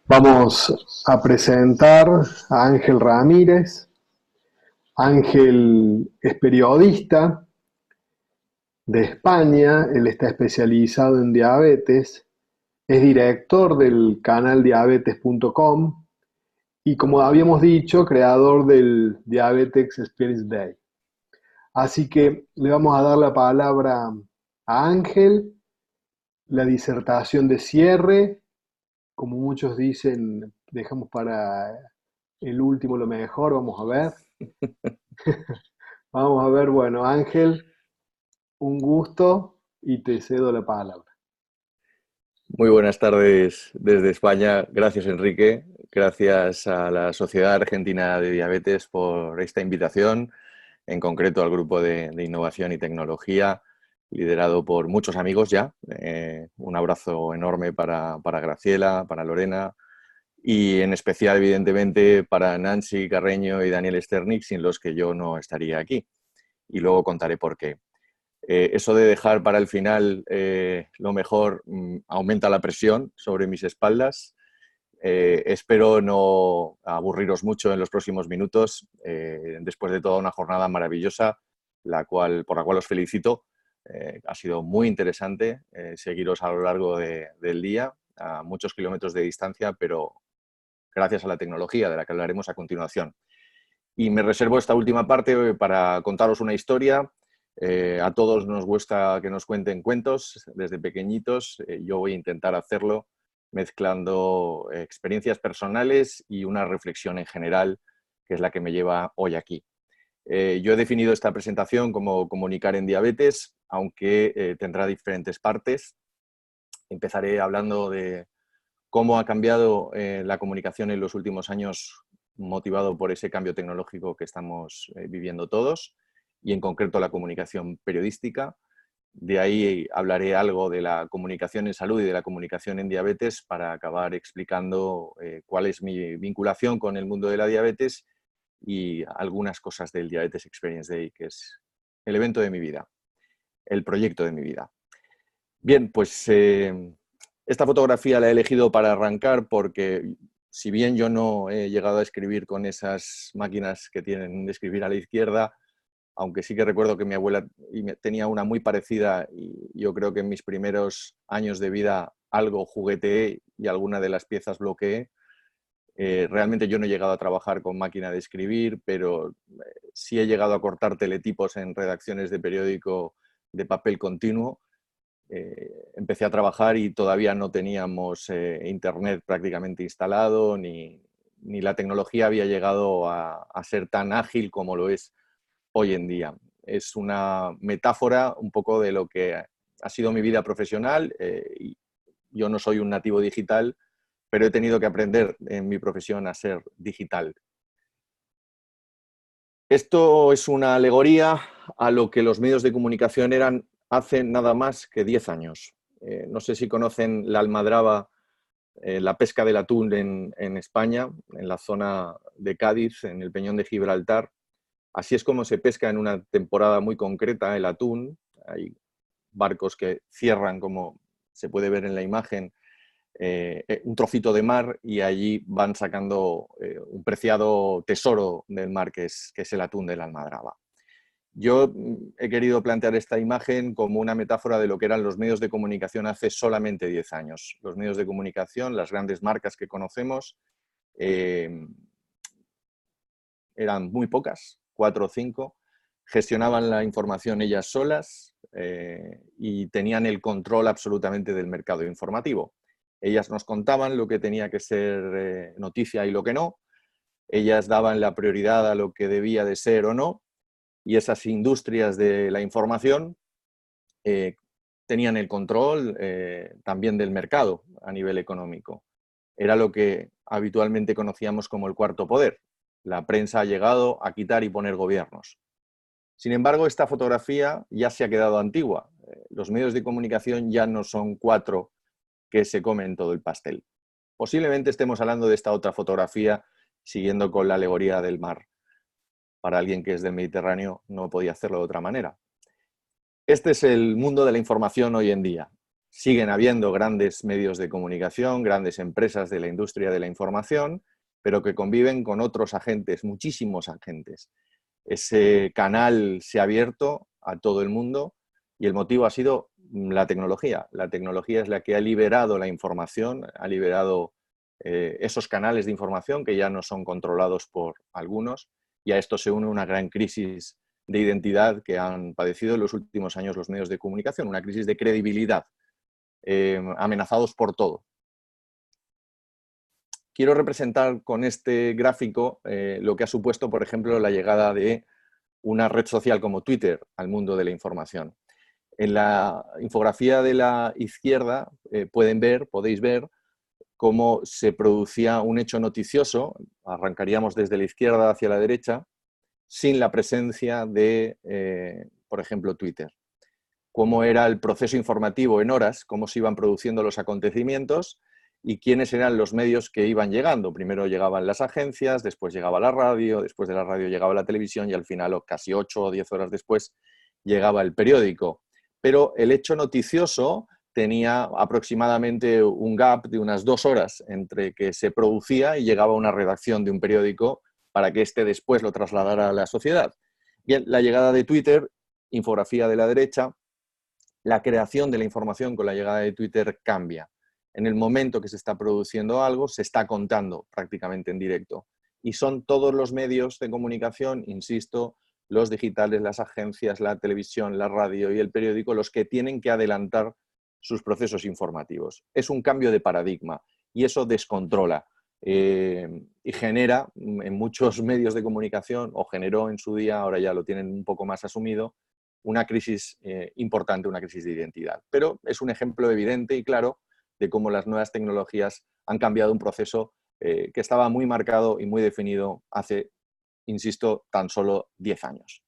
Vamos a presentar a Ángel Ramírez. Ángel es periodista de España, él está especializado en diabetes, es director del canal diabetes.com y, como habíamos dicho, creador del Diabetes Experience Day. Así que le vamos a dar la palabra a Ángel, la disertación de cierre, como muchos dicen, dejamos para el último lo mejor, vamos a ver. Vamos a ver, bueno, Ángel, un gusto y te cedo la palabra. Muy buenas tardes desde España. Gracias, Enrique. Gracias a la Sociedad Argentina de Diabetes por esta invitación, en concreto al Grupo de Innovación y Tecnología, liderado por muchos amigos ya. Un abrazo enorme para Graciela, para Lorena y en especial, evidentemente, para Nancy Carreño y Daniel Sternik, sin los que yo no estaría aquí. Y luego contaré por qué. Eso de dejar para el final lo mejor aumenta la presión sobre mis espaldas. Espero no aburriros mucho en los próximos minutos, después de toda una jornada maravillosa, por la cual os felicito. Ha sido muy interesante seguiros a lo largo del día, a muchos kilómetros de distancia, pero gracias a la tecnología de la que hablaremos a continuación. Y me reservo esta última parte para contaros una historia. A todos nos gusta que nos cuenten cuentos desde pequeñitos. Yo voy a intentar hacerlo mezclando experiencias personales y una reflexión en general, que es la que me lleva hoy aquí. Yo he definido esta presentación como comunicar en diabetes, aunque tendrá diferentes partes. Empezaré hablando de cómo ha cambiado la comunicación en los últimos años, motivado por ese cambio tecnológico que estamos viviendo todos, y en concreto la comunicación periodística. De ahí hablaré algo de la comunicación en salud y de la comunicación en diabetes para acabar explicando cuál es mi vinculación con el mundo de la diabetes y algunas cosas del Diabetes Experience Day, que es el evento de mi vida, el proyecto de mi vida. Bien, pues esta fotografía la he elegido para arrancar porque, si bien yo no he llegado a escribir con esas máquinas que tienen de escribir a la izquierda, aunque sí que recuerdo que mi abuela tenía una muy parecida y yo creo que en mis primeros años de vida algo jugueteé y alguna de las piezas bloqueé. Realmente yo no he llegado a trabajar con máquina de escribir, pero sí he llegado a cortar teletipos en redacciones de periódico de papel continuo. Empecé a trabajar y todavía no teníamos internet prácticamente instalado, ni la tecnología había llegado a ser tan ágil como lo es hoy en día. Es una metáfora un poco de lo que ha sido mi vida profesional. Y yo no soy un nativo digital, pero he tenido que aprender en mi profesión a ser digital. Esto es una alegoría a lo que los medios de comunicación eran hace nada más que 10 años. No sé si conocen la almadraba, la pesca del atún en España, en la zona de Cádiz, en el Peñón de Gibraltar. Así es como se pesca en una temporada muy concreta el atún. Hay barcos que cierran, como se puede ver en la imagen, un trocito de mar y allí van sacando un preciado tesoro del mar que es el atún de la almadraba. Yo he querido plantear esta imagen como una metáfora de lo que eran los medios de comunicación hace solamente 10 años. Los medios de comunicación, las grandes marcas que conocemos, eran muy pocas, 4 o 5, gestionaban la información ellas solas y tenían el control absolutamente del mercado informativo. Ellas nos contaban lo que tenía que ser noticia y lo que no. Ellas daban la prioridad a lo que debía de ser o no. Y esas industrias de la información tenían el control también del mercado a nivel económico. Era lo que habitualmente conocíamos como el cuarto poder. La prensa ha llegado a quitar y poner gobiernos. Sin embargo, esta fotografía ya se ha quedado antigua. Los medios de comunicación ya no son 4 que se comen todo el pastel. Posiblemente estemos hablando de esta otra fotografía, siguiendo con la alegoría del mar. Para alguien que es del Mediterráneo no podía hacerlo de otra manera. Este es el mundo de la información hoy en día. Siguen habiendo grandes medios de comunicación, grandes empresas de la industria de la información, pero que conviven con otros agentes, muchísimos agentes. Ese canal se ha abierto a todo el mundo y el motivo ha sido la tecnología. La tecnología es la que ha liberado la información, ha liberado esos canales de información que ya no son controlados por algunos, y a esto se une una gran crisis de identidad que han padecido en los últimos años los medios de comunicación, una crisis de credibilidad, amenazados por todo. Quiero representar con este gráfico lo que ha supuesto, por ejemplo, la llegada de una red social como Twitter al mundo de la información. En la infografía de la izquierda podéis ver cómo se producía un hecho noticioso, arrancaríamos desde la izquierda hacia la derecha, sin la presencia de, por ejemplo, Twitter. Cómo era el proceso informativo en horas, cómo se iban produciendo los acontecimientos y quiénes eran los medios que iban llegando. Primero llegaban las agencias, después llegaba la radio, después de la radio llegaba la televisión y al final, casi 8 o 10 horas después, llegaba el periódico. Pero el hecho noticioso tenía aproximadamente un gap de unas 2 horas entre que se producía y llegaba a una redacción de un periódico para que éste después lo trasladara a la sociedad. Bien, la llegada de Twitter, infografía de la derecha, la creación de la información con la llegada de Twitter cambia. En el momento que se está produciendo algo, se está contando prácticamente en directo. Y son todos los medios de comunicación, insisto, los digitales, las agencias, la televisión, la radio y el periódico, los que tienen que adelantar sus procesos informativos. Es un cambio de paradigma y eso descontrola y genera en muchos medios de comunicación, o generó en su día, ahora ya lo tienen un poco más asumido, una crisis importante, una crisis de identidad. Pero es un ejemplo evidente y claro de cómo las nuevas tecnologías han cambiado un proceso que estaba muy marcado y muy definido hace, insisto, tan solo 10 años.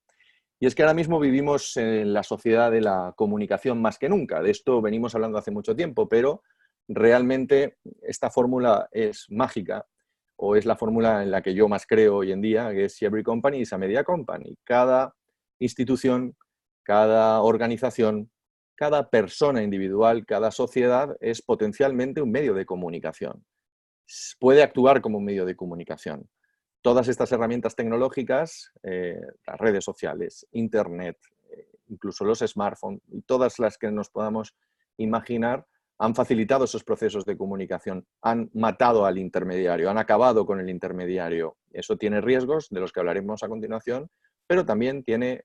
Y es que ahora mismo vivimos en la sociedad de la comunicación más que nunca. De esto venimos hablando hace mucho tiempo, pero realmente esta fórmula es mágica, o es la fórmula en la que yo más creo hoy en día, que es every company is a media company. Cada institución, cada organización, cada persona individual, cada sociedad es potencialmente un medio de comunicación. Puede actuar como un medio de comunicación. Todas estas herramientas tecnológicas, las redes sociales, Internet, incluso los smartphones y todas las que nos podamos imaginar, han facilitado esos procesos de comunicación, han matado al intermediario, han acabado con el intermediario. Eso tiene riesgos, de los que hablaremos a continuación, pero también tiene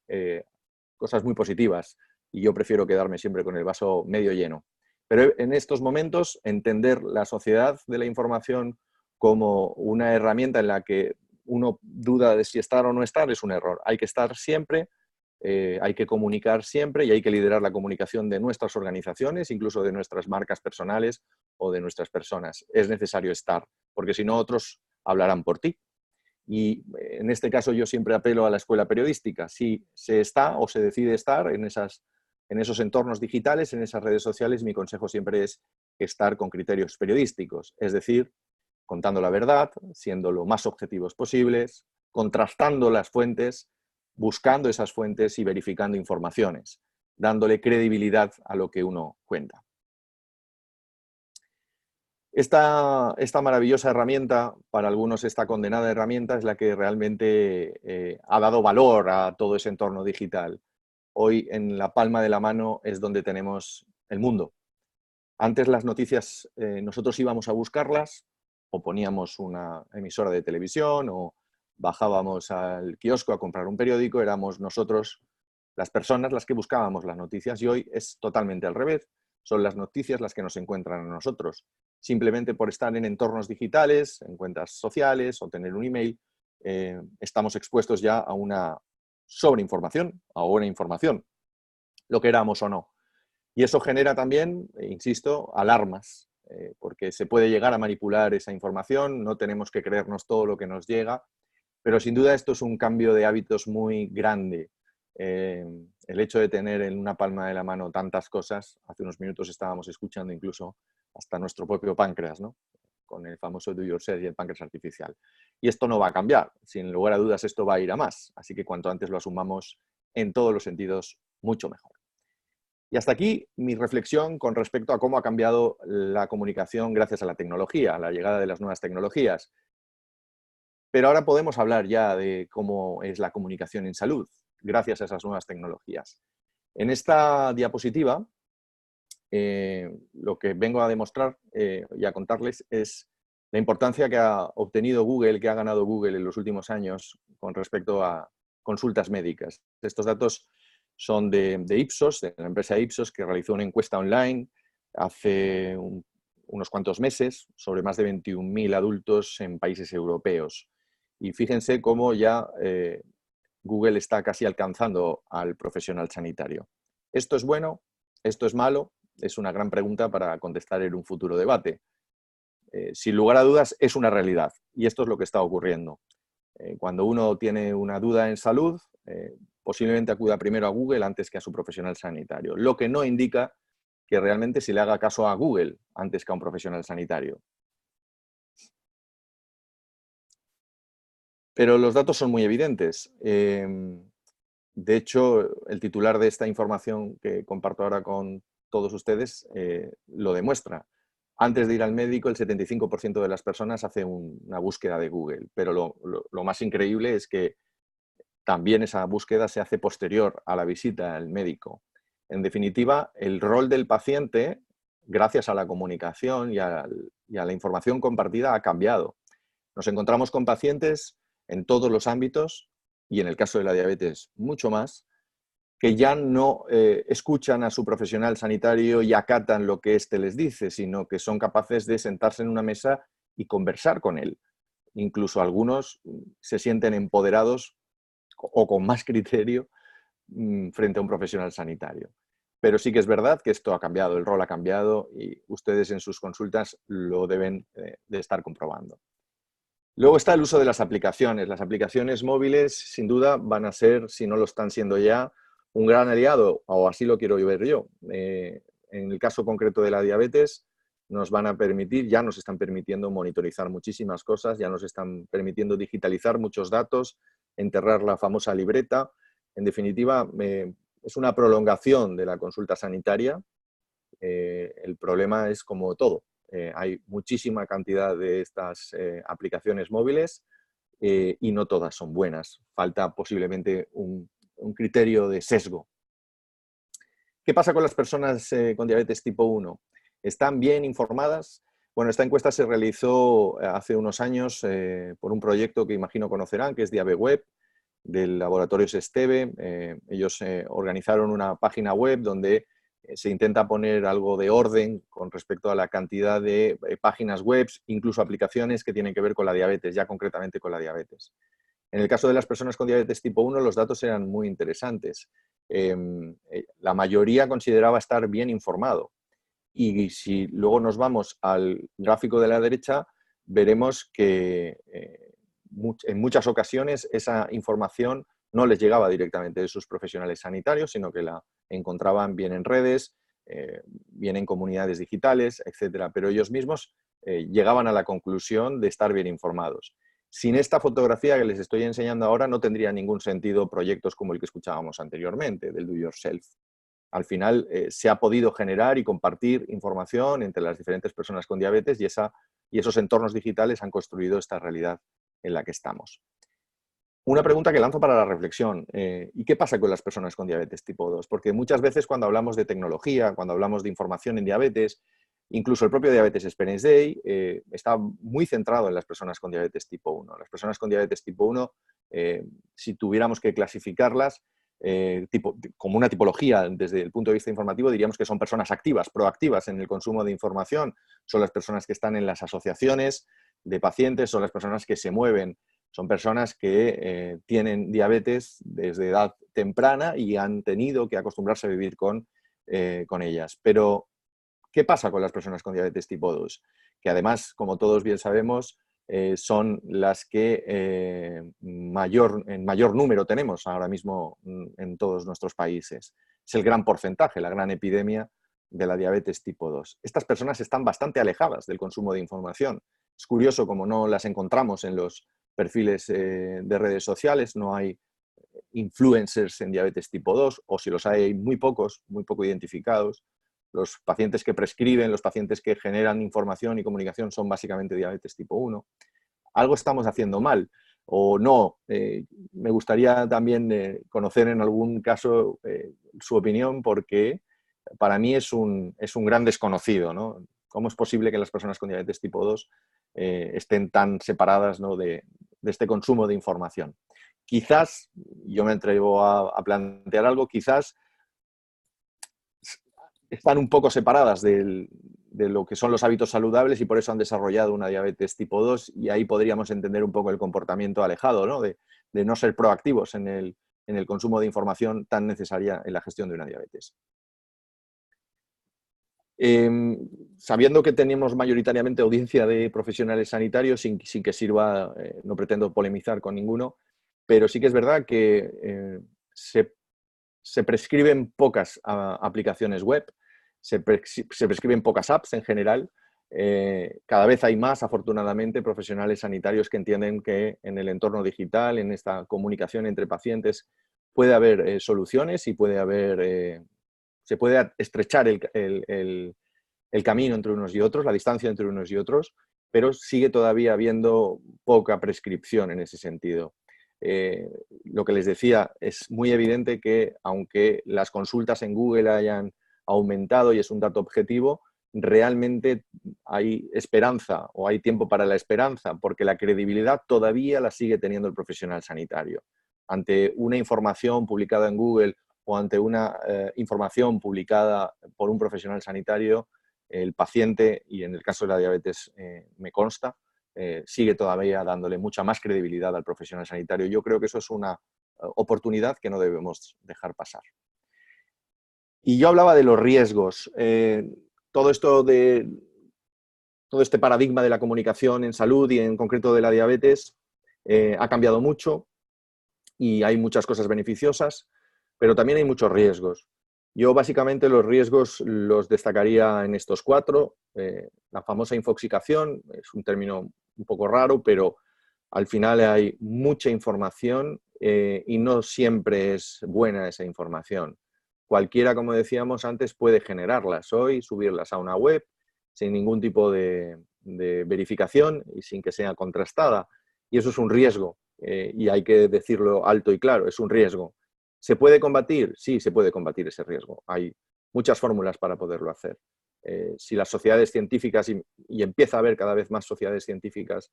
cosas muy positivas y yo prefiero quedarme siempre con el vaso medio lleno. Pero en estos momentos, entender la sociedad de la información como una herramienta en la que uno duda de si estar o no estar es un error. Hay que estar siempre, hay que comunicar siempre y hay que liderar la comunicación de nuestras organizaciones, incluso de nuestras marcas personales o de nuestras personas. Es necesario estar, porque si no otros hablarán por ti. Y en este caso yo siempre apelo a la escuela periodística. Si se está o se decide estar en esos entornos digitales, en esas redes sociales, mi consejo siempre es estar con criterios periodísticos, es decir, contando la verdad, siendo lo más objetivos posibles, contrastando las fuentes, buscando esas fuentes y verificando informaciones, dándole credibilidad a lo que uno cuenta. Esta maravillosa herramienta, para algunos esta condenada herramienta, es la que realmente ha dado valor a todo ese entorno digital. Hoy en la palma de la mano es donde tenemos el mundo. Antes las noticias nosotros íbamos a buscarlas, o poníamos una emisora de televisión, o bajábamos al kiosco a comprar un periódico, éramos nosotros las personas las que buscábamos las noticias, y hoy es totalmente al revés. Son las noticias las que nos encuentran a nosotros. Simplemente por estar en entornos digitales, en cuentas sociales o tener un email, estamos expuestos ya a una sobreinformación, a una información, lo que éramos o no. Y eso genera también, insisto, alarmas, porque se puede llegar a manipular esa información, no tenemos que creernos todo lo que nos llega, pero sin duda esto es un cambio de hábitos muy grande. El hecho de tener en una palma de la mano tantas cosas, hace unos minutos estábamos escuchando incluso hasta nuestro propio páncreas, ¿no? Con el famoso do yourself y el páncreas artificial. Y esto no va a cambiar, sin lugar a dudas esto va a ir a más, así que cuanto antes lo asumamos en todos los sentidos, mucho mejor. Y hasta aquí mi reflexión con respecto a cómo ha cambiado la comunicación gracias a la tecnología, a la llegada de las nuevas tecnologías. Pero ahora podemos hablar ya de cómo es la comunicación en salud, gracias a esas nuevas tecnologías. En esta diapositiva, lo que vengo a demostrar y a contarles es la importancia que ha obtenido Google, que ha ganado Google en los últimos años con respecto a consultas médicas. Estos datos son de Ipsos, de la empresa Ipsos, que realizó una encuesta online hace unos cuantos meses sobre más de 21.000 adultos en países europeos. Y fíjense cómo ya Google está casi alcanzando al profesional sanitario. ¿Esto es bueno? ¿Esto es malo? Es una gran pregunta para contestar en un futuro debate. Sin lugar a dudas, es una realidad y esto es lo que está ocurriendo. Cuando uno tiene una duda en salud, posiblemente acuda primero a Google antes que a su profesional sanitario, lo que no indica que realmente se le haga caso a Google antes que a un profesional sanitario. Pero los datos son muy evidentes. De hecho, el titular de esta información que comparto ahora con todos ustedes lo demuestra. Antes de ir al médico, el 75% de las personas hace una búsqueda de Google, pero lo más increíble es que también esa búsqueda se hace posterior a la visita al médico. En definitiva, el rol del paciente, gracias a la comunicación y a la información compartida, ha cambiado. Nos encontramos con pacientes en todos los ámbitos, y en el caso de la diabetes mucho más, que ya no escuchan a su profesional sanitario y acatan lo que éste les dice, sino que son capaces de sentarse en una mesa y conversar con él. Incluso algunos se sienten empoderados o con más criterio frente a un profesional sanitario. Pero sí que es verdad que esto ha cambiado, el rol ha cambiado y ustedes en sus consultas lo deben de estar comprobando. Luego está el uso de las aplicaciones. Las aplicaciones móviles, sin duda, van a ser, si no lo están siendo ya, un gran aliado, o así lo quiero ver yo. En el caso concreto de la diabetes, nos van a permitir, ya nos están permitiendo monitorizar muchísimas cosas, ya nos están permitiendo digitalizar muchos datos, enterrar la famosa libreta. En definitiva, es una prolongación de la consulta sanitaria. El problema es como todo. Hay muchísima cantidad de estas aplicaciones móviles y no todas son buenas. Falta posiblemente un criterio de sesgo. ¿Qué pasa con las personas con diabetes tipo 1? ¿Están bien informadas? Bueno, esta encuesta se realizó hace unos años por un proyecto que imagino conocerán, que es DiabeWeb, del laboratorio Esteve. Ellos organizaron una página web donde se intenta poner algo de orden con respecto a la cantidad de páginas web, incluso aplicaciones que tienen que ver con la diabetes, ya concretamente con la diabetes. En el caso de las personas con diabetes tipo 1, los datos eran muy interesantes. La mayoría consideraba estar bien informado. Y si luego nos vamos al gráfico de la derecha, veremos que en muchas ocasiones esa información no les llegaba directamente de sus profesionales sanitarios, sino que la encontraban bien en redes, bien en comunidades digitales, etcétera. Pero ellos mismos llegaban a la conclusión de estar bien informados. Sin esta fotografía que les estoy enseñando ahora no tendría ningún sentido proyectos como el que escuchábamos anteriormente, del Do Yourself. Al final se ha podido generar y compartir información entre las diferentes personas con diabetes y esos entornos digitales han construido esta realidad en la que estamos. Una pregunta que lanzo para la reflexión. ¿Y qué pasa con las personas con diabetes tipo 2? Porque muchas veces cuando hablamos de tecnología, cuando hablamos de información en diabetes, incluso el propio Diabetes Experience Day está muy centrado en las personas con diabetes tipo 1. Las personas con diabetes tipo 1, si tuviéramos que clasificarlas como una tipología desde el punto de vista informativo, diríamos que son personas activas, proactivas en el consumo de información. Son las personas que están en las asociaciones de pacientes, son las personas que se mueven, son personas que tienen diabetes desde edad temprana y han tenido que acostumbrarse a vivir con ellas. Pero, ¿qué pasa con las personas con diabetes tipo 2? Que además, como todos bien sabemos, son las que en mayor número tenemos ahora mismo en todos nuestros países. Es el gran porcentaje, la gran epidemia de la diabetes tipo 2. Estas personas están bastante alejadas del consumo de información. Es curioso como no las encontramos en los perfiles de redes sociales, no hay influencers en diabetes tipo 2, o si los hay muy pocos, muy poco identificados. Los pacientes que prescriben, los pacientes que generan información y comunicación son básicamente diabetes tipo 1. Algo estamos haciendo mal o no. Me gustaría también conocer en algún caso su opinión, porque para mí es un gran desconocido, ¿no? ¿Cómo es posible que las personas con diabetes tipo 2 estén tan separadas, ¿no?, de este consumo de información? Quizás, yo me atrevo a plantear algo, quizás están un poco separadas de lo que son los hábitos saludables y por eso han desarrollado una diabetes tipo 2, y ahí podríamos entender un poco el comportamiento alejado, ¿no? De no ser proactivos en el consumo de información tan necesaria en la gestión de una diabetes. Sabiendo que tenemos mayoritariamente audiencia de profesionales sanitarios, sin que sirva, no pretendo polemizar con ninguno, pero sí que es verdad que se prescriben pocas aplicaciones web, se prescriben pocas apps en general. Cada vez hay más, afortunadamente, profesionales sanitarios que entienden que en el entorno digital, en esta comunicación entre pacientes, puede haber soluciones y se puede estrechar el camino entre unos y otros, la distancia entre unos y otros, pero sigue todavía habiendo poca prescripción en ese sentido. Lo que les decía, es muy evidente que aunque las consultas en Google hayan aumentado y es un dato objetivo, realmente hay esperanza o hay tiempo para la esperanza, porque la credibilidad todavía la sigue teniendo el profesional sanitario. Ante una información publicada en Google o ante una información publicada por un profesional sanitario, el paciente, y en el caso de la diabetes me consta, sigue todavía dándole mucha más credibilidad al profesional sanitario. Yo creo que eso es una oportunidad que no debemos dejar pasar. Y yo hablaba de los riesgos. Todo este paradigma de la comunicación en salud y en concreto de la diabetes ha cambiado mucho y hay muchas cosas beneficiosas, pero también hay muchos riesgos. Yo básicamente los riesgos los destacaría en estos 4. La famosa infoxicación es un término un poco raro, pero al final hay mucha información y no siempre es buena esa información. Cualquiera, como decíamos antes, puede generarlas hoy, subirlas a una web sin ningún tipo de verificación y sin que sea contrastada. Y eso es un riesgo y hay que decirlo alto y claro, es un riesgo. ¿Se puede combatir? Sí, se puede combatir ese riesgo. Hay muchas fórmulas para poderlo hacer. Si las sociedades científicas, y empieza a haber cada vez más sociedades científicas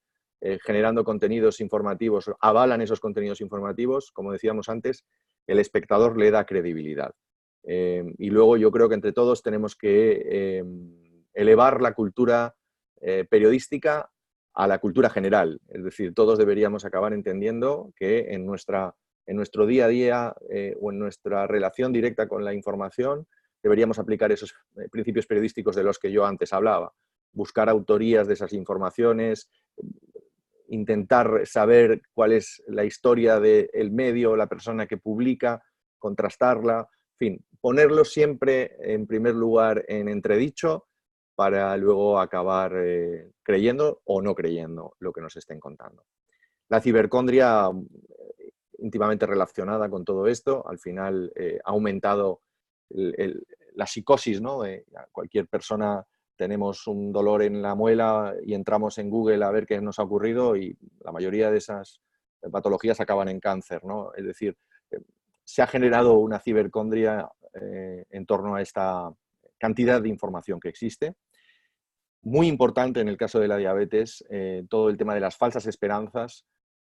generando contenidos informativos, avalan esos contenidos informativos, como decíamos antes, el espectador le da credibilidad. Y luego yo creo que entre todos tenemos que elevar la cultura periodística a la cultura general. Es decir, todos deberíamos acabar entendiendo que en nuestro día a día o en nuestra relación directa con la información deberíamos aplicar esos principios periodísticos de los que yo antes hablaba. Buscar autorías de esas informaciones, intentar saber cuál es la historia del medio o la persona que publica, contrastarla, en fin, ponerlo siempre en primer lugar en entredicho para luego acabar creyendo o no creyendo lo que nos estén contando. La cibercondria, íntimamente relacionada con todo esto, al final ha aumentado la psicosis, ¿no? Cualquier persona tenemos un dolor en la muela y entramos en Google a ver qué nos ha ocurrido y la mayoría de esas patologías acaban en cáncer, ¿no? Es decir, se ha generado una cibercondria en torno a esta cantidad de información que existe. Muy importante en el caso de la diabetes, todo el tema de las falsas esperanzas,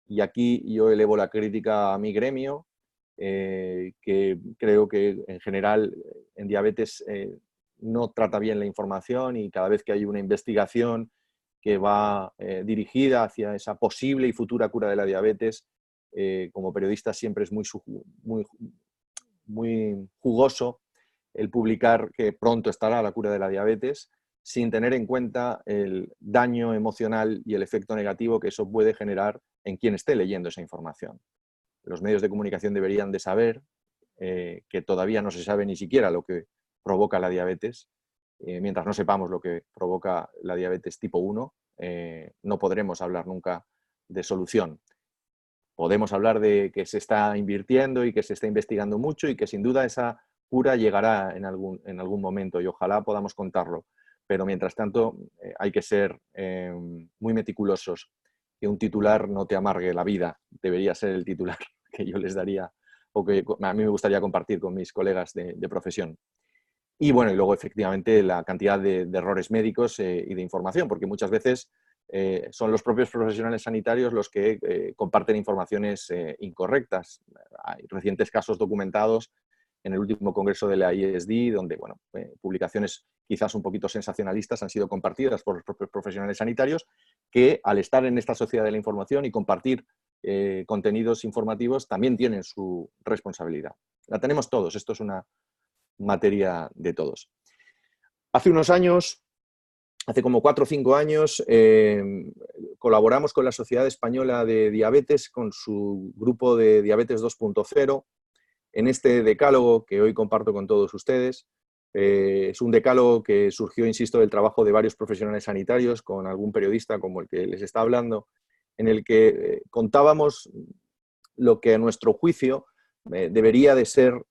y aquí yo elevo la crítica a mi gremio, que creo que en general en diabetes no trata bien la información, y cada vez que hay una investigación que va dirigida hacia esa posible y futura cura de la diabetes, como periodista siempre es muy jugoso el publicar que pronto estará la cura de la diabetes, sin tener en cuenta el daño emocional y el efecto negativo que eso puede generar en quien esté leyendo esa información. Los medios de comunicación deberían de saber que todavía no se sabe ni siquiera lo que provoca la diabetes. Mientras no sepamos lo que provoca la diabetes tipo 1, no podremos hablar nunca de solución. podemos hablar de que se está invirtiendo y que se está investigando mucho y que sin duda esa cura llegará en algún momento y ojalá podamos contarlo. Pero mientras tanto hay que ser muy meticulosos. Que un titular no te amargue la vida, debería ser el titular que yo les daría o que a mí me gustaría compartir con mis colegas de profesión. Y bueno, y luego efectivamente la cantidad de errores médicos y de información, porque muchas veces son los propios profesionales sanitarios los que comparten informaciones incorrectas. Hay recientes casos documentados en el último congreso de la ISD, donde bueno, publicaciones quizás un poquito sensacionalistas han sido compartidas por los propios profesionales sanitarios que al estar en esta sociedad de la información y compartir contenidos informativos también tienen su responsabilidad. La tenemos todos, esto es una materia de todos. Hace unos años, hace como 4 o 5 años, colaboramos con la Sociedad Española de Diabetes, con su grupo de Diabetes 2.0, en este decálogo que hoy comparto con todos ustedes. Es un decálogo que surgió, insisto, del trabajo de varios profesionales sanitarios, con algún periodista como el que les está hablando, en el que contábamos lo que a nuestro juicio debería de ser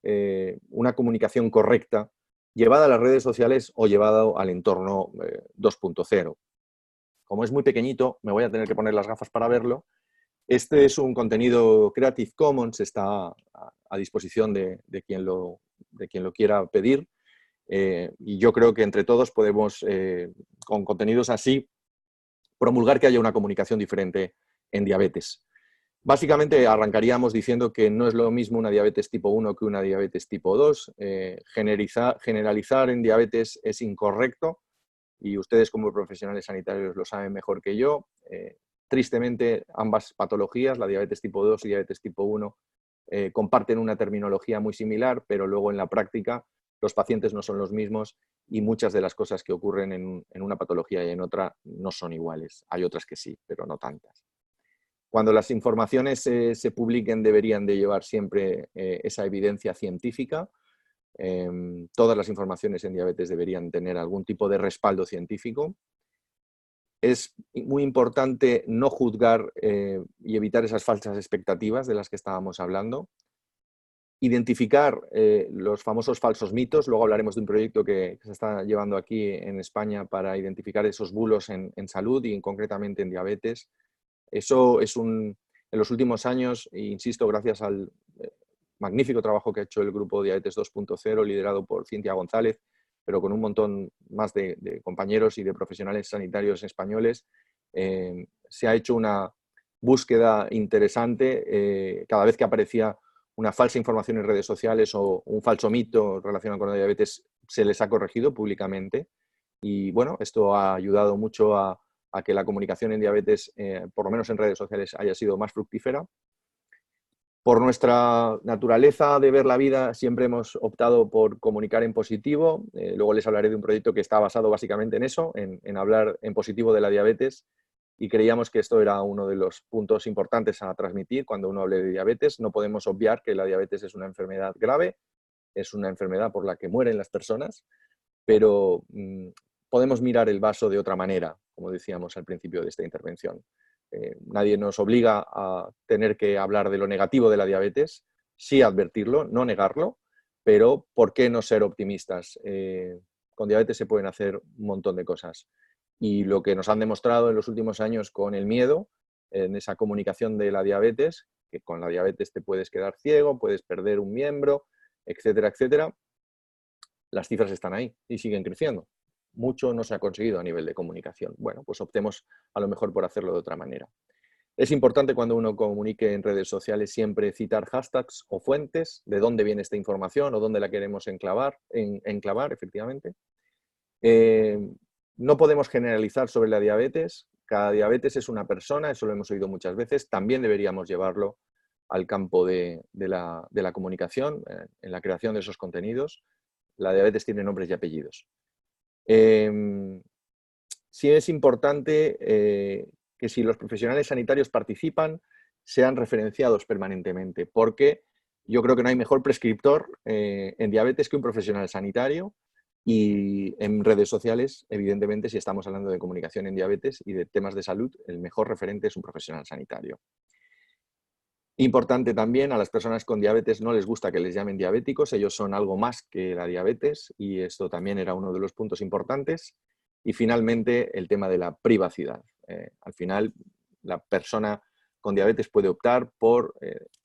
una comunicación correcta llevada a las redes sociales o llevada al entorno 2.0. Como es muy pequeñito, me voy a tener que poner las gafas para verlo. Este es un contenido Creative Commons, está a disposición de quien lo quiera pedir. Y yo creo que entre todos podemos, con contenidos así, promulgar que haya una comunicación diferente en diabetes. Básicamente arrancaríamos diciendo que no es lo mismo una diabetes tipo 1 que una diabetes tipo 2. Generalizar en diabetes es incorrecto y ustedes como profesionales sanitarios lo saben mejor que yo. Tristemente, ambas patologías, la diabetes tipo 2 y diabetes tipo 1, comparten una terminología muy similar, pero luego en la práctica los pacientes no son los mismos y muchas de las cosas que ocurren en una patología y en otra no son iguales. Hay otras que sí, pero no tantas. Cuando las informaciones se publiquen deberían de llevar siempre esa evidencia científica. Todas las informaciones en diabetes deberían tener algún tipo de respaldo científico. Es muy importante no juzgar y evitar esas falsas expectativas de las que estábamos hablando. Identificar los famosos falsos mitos. Luego hablaremos de un proyecto que se está llevando aquí en España para identificar esos bulos en salud y concretamente en diabetes. Eso es en los últimos años, e insisto, gracias al magnífico trabajo que ha hecho el grupo Diabetes 2.0, liderado por Cintia González, pero con un montón más de compañeros y de profesionales sanitarios españoles, se ha hecho una búsqueda interesante. Cada vez que aparecía una falsa información en redes sociales o un falso mito relacionado con la diabetes, se les ha corregido públicamente. Y bueno, esto ha ayudado mucho a que la comunicación en diabetes, por lo menos en redes sociales, haya sido más fructífera. Por nuestra naturaleza de ver la vida, siempre hemos optado por comunicar en positivo. Luego les hablaré de un proyecto que está basado básicamente en eso, en hablar en positivo de la diabetes. Y creíamos que esto era uno de los puntos importantes a transmitir cuando uno hable de diabetes. No podemos obviar que la diabetes es una enfermedad grave, es una enfermedad por la que mueren las personas, pero podemos mirar el vaso de otra manera, como decíamos al principio de esta intervención. Nadie nos obliga a tener que hablar de lo negativo de la diabetes, sí advertirlo, no negarlo, pero ¿por qué no ser optimistas? Con diabetes se pueden hacer un montón de cosas. Y lo que nos han demostrado en los últimos años con el miedo, en esa comunicación de la diabetes, que con la diabetes te puedes quedar ciego, puedes perder un miembro, etcétera, etcétera, las cifras están ahí y siguen creciendo. Mucho no se ha conseguido a nivel de comunicación. Bueno, pues optemos a lo mejor por hacerlo de otra manera. Es importante cuando uno comunique en redes sociales siempre citar hashtags o fuentes, de dónde viene esta información o dónde la queremos enclavar efectivamente. No podemos generalizar sobre la diabetes. Cada diabetes es una persona, eso lo hemos oído muchas veces. También deberíamos llevarlo al campo de la comunicación, en la creación de esos contenidos. La diabetes tiene nombres y apellidos. Sí es importante que si los profesionales sanitarios participan, sean referenciados permanentemente, porque yo creo que no hay mejor prescriptor en diabetes que un profesional sanitario y en redes sociales, evidentemente, si estamos hablando de comunicación en diabetes y de temas de salud, el mejor referente es un profesional sanitario. Importante también, a las personas con diabetes no les gusta que les llamen diabéticos, ellos son algo más que la diabetes y esto también era uno de los puntos importantes. Y finalmente, el tema de la privacidad. Al final, la persona con diabetes puede optar por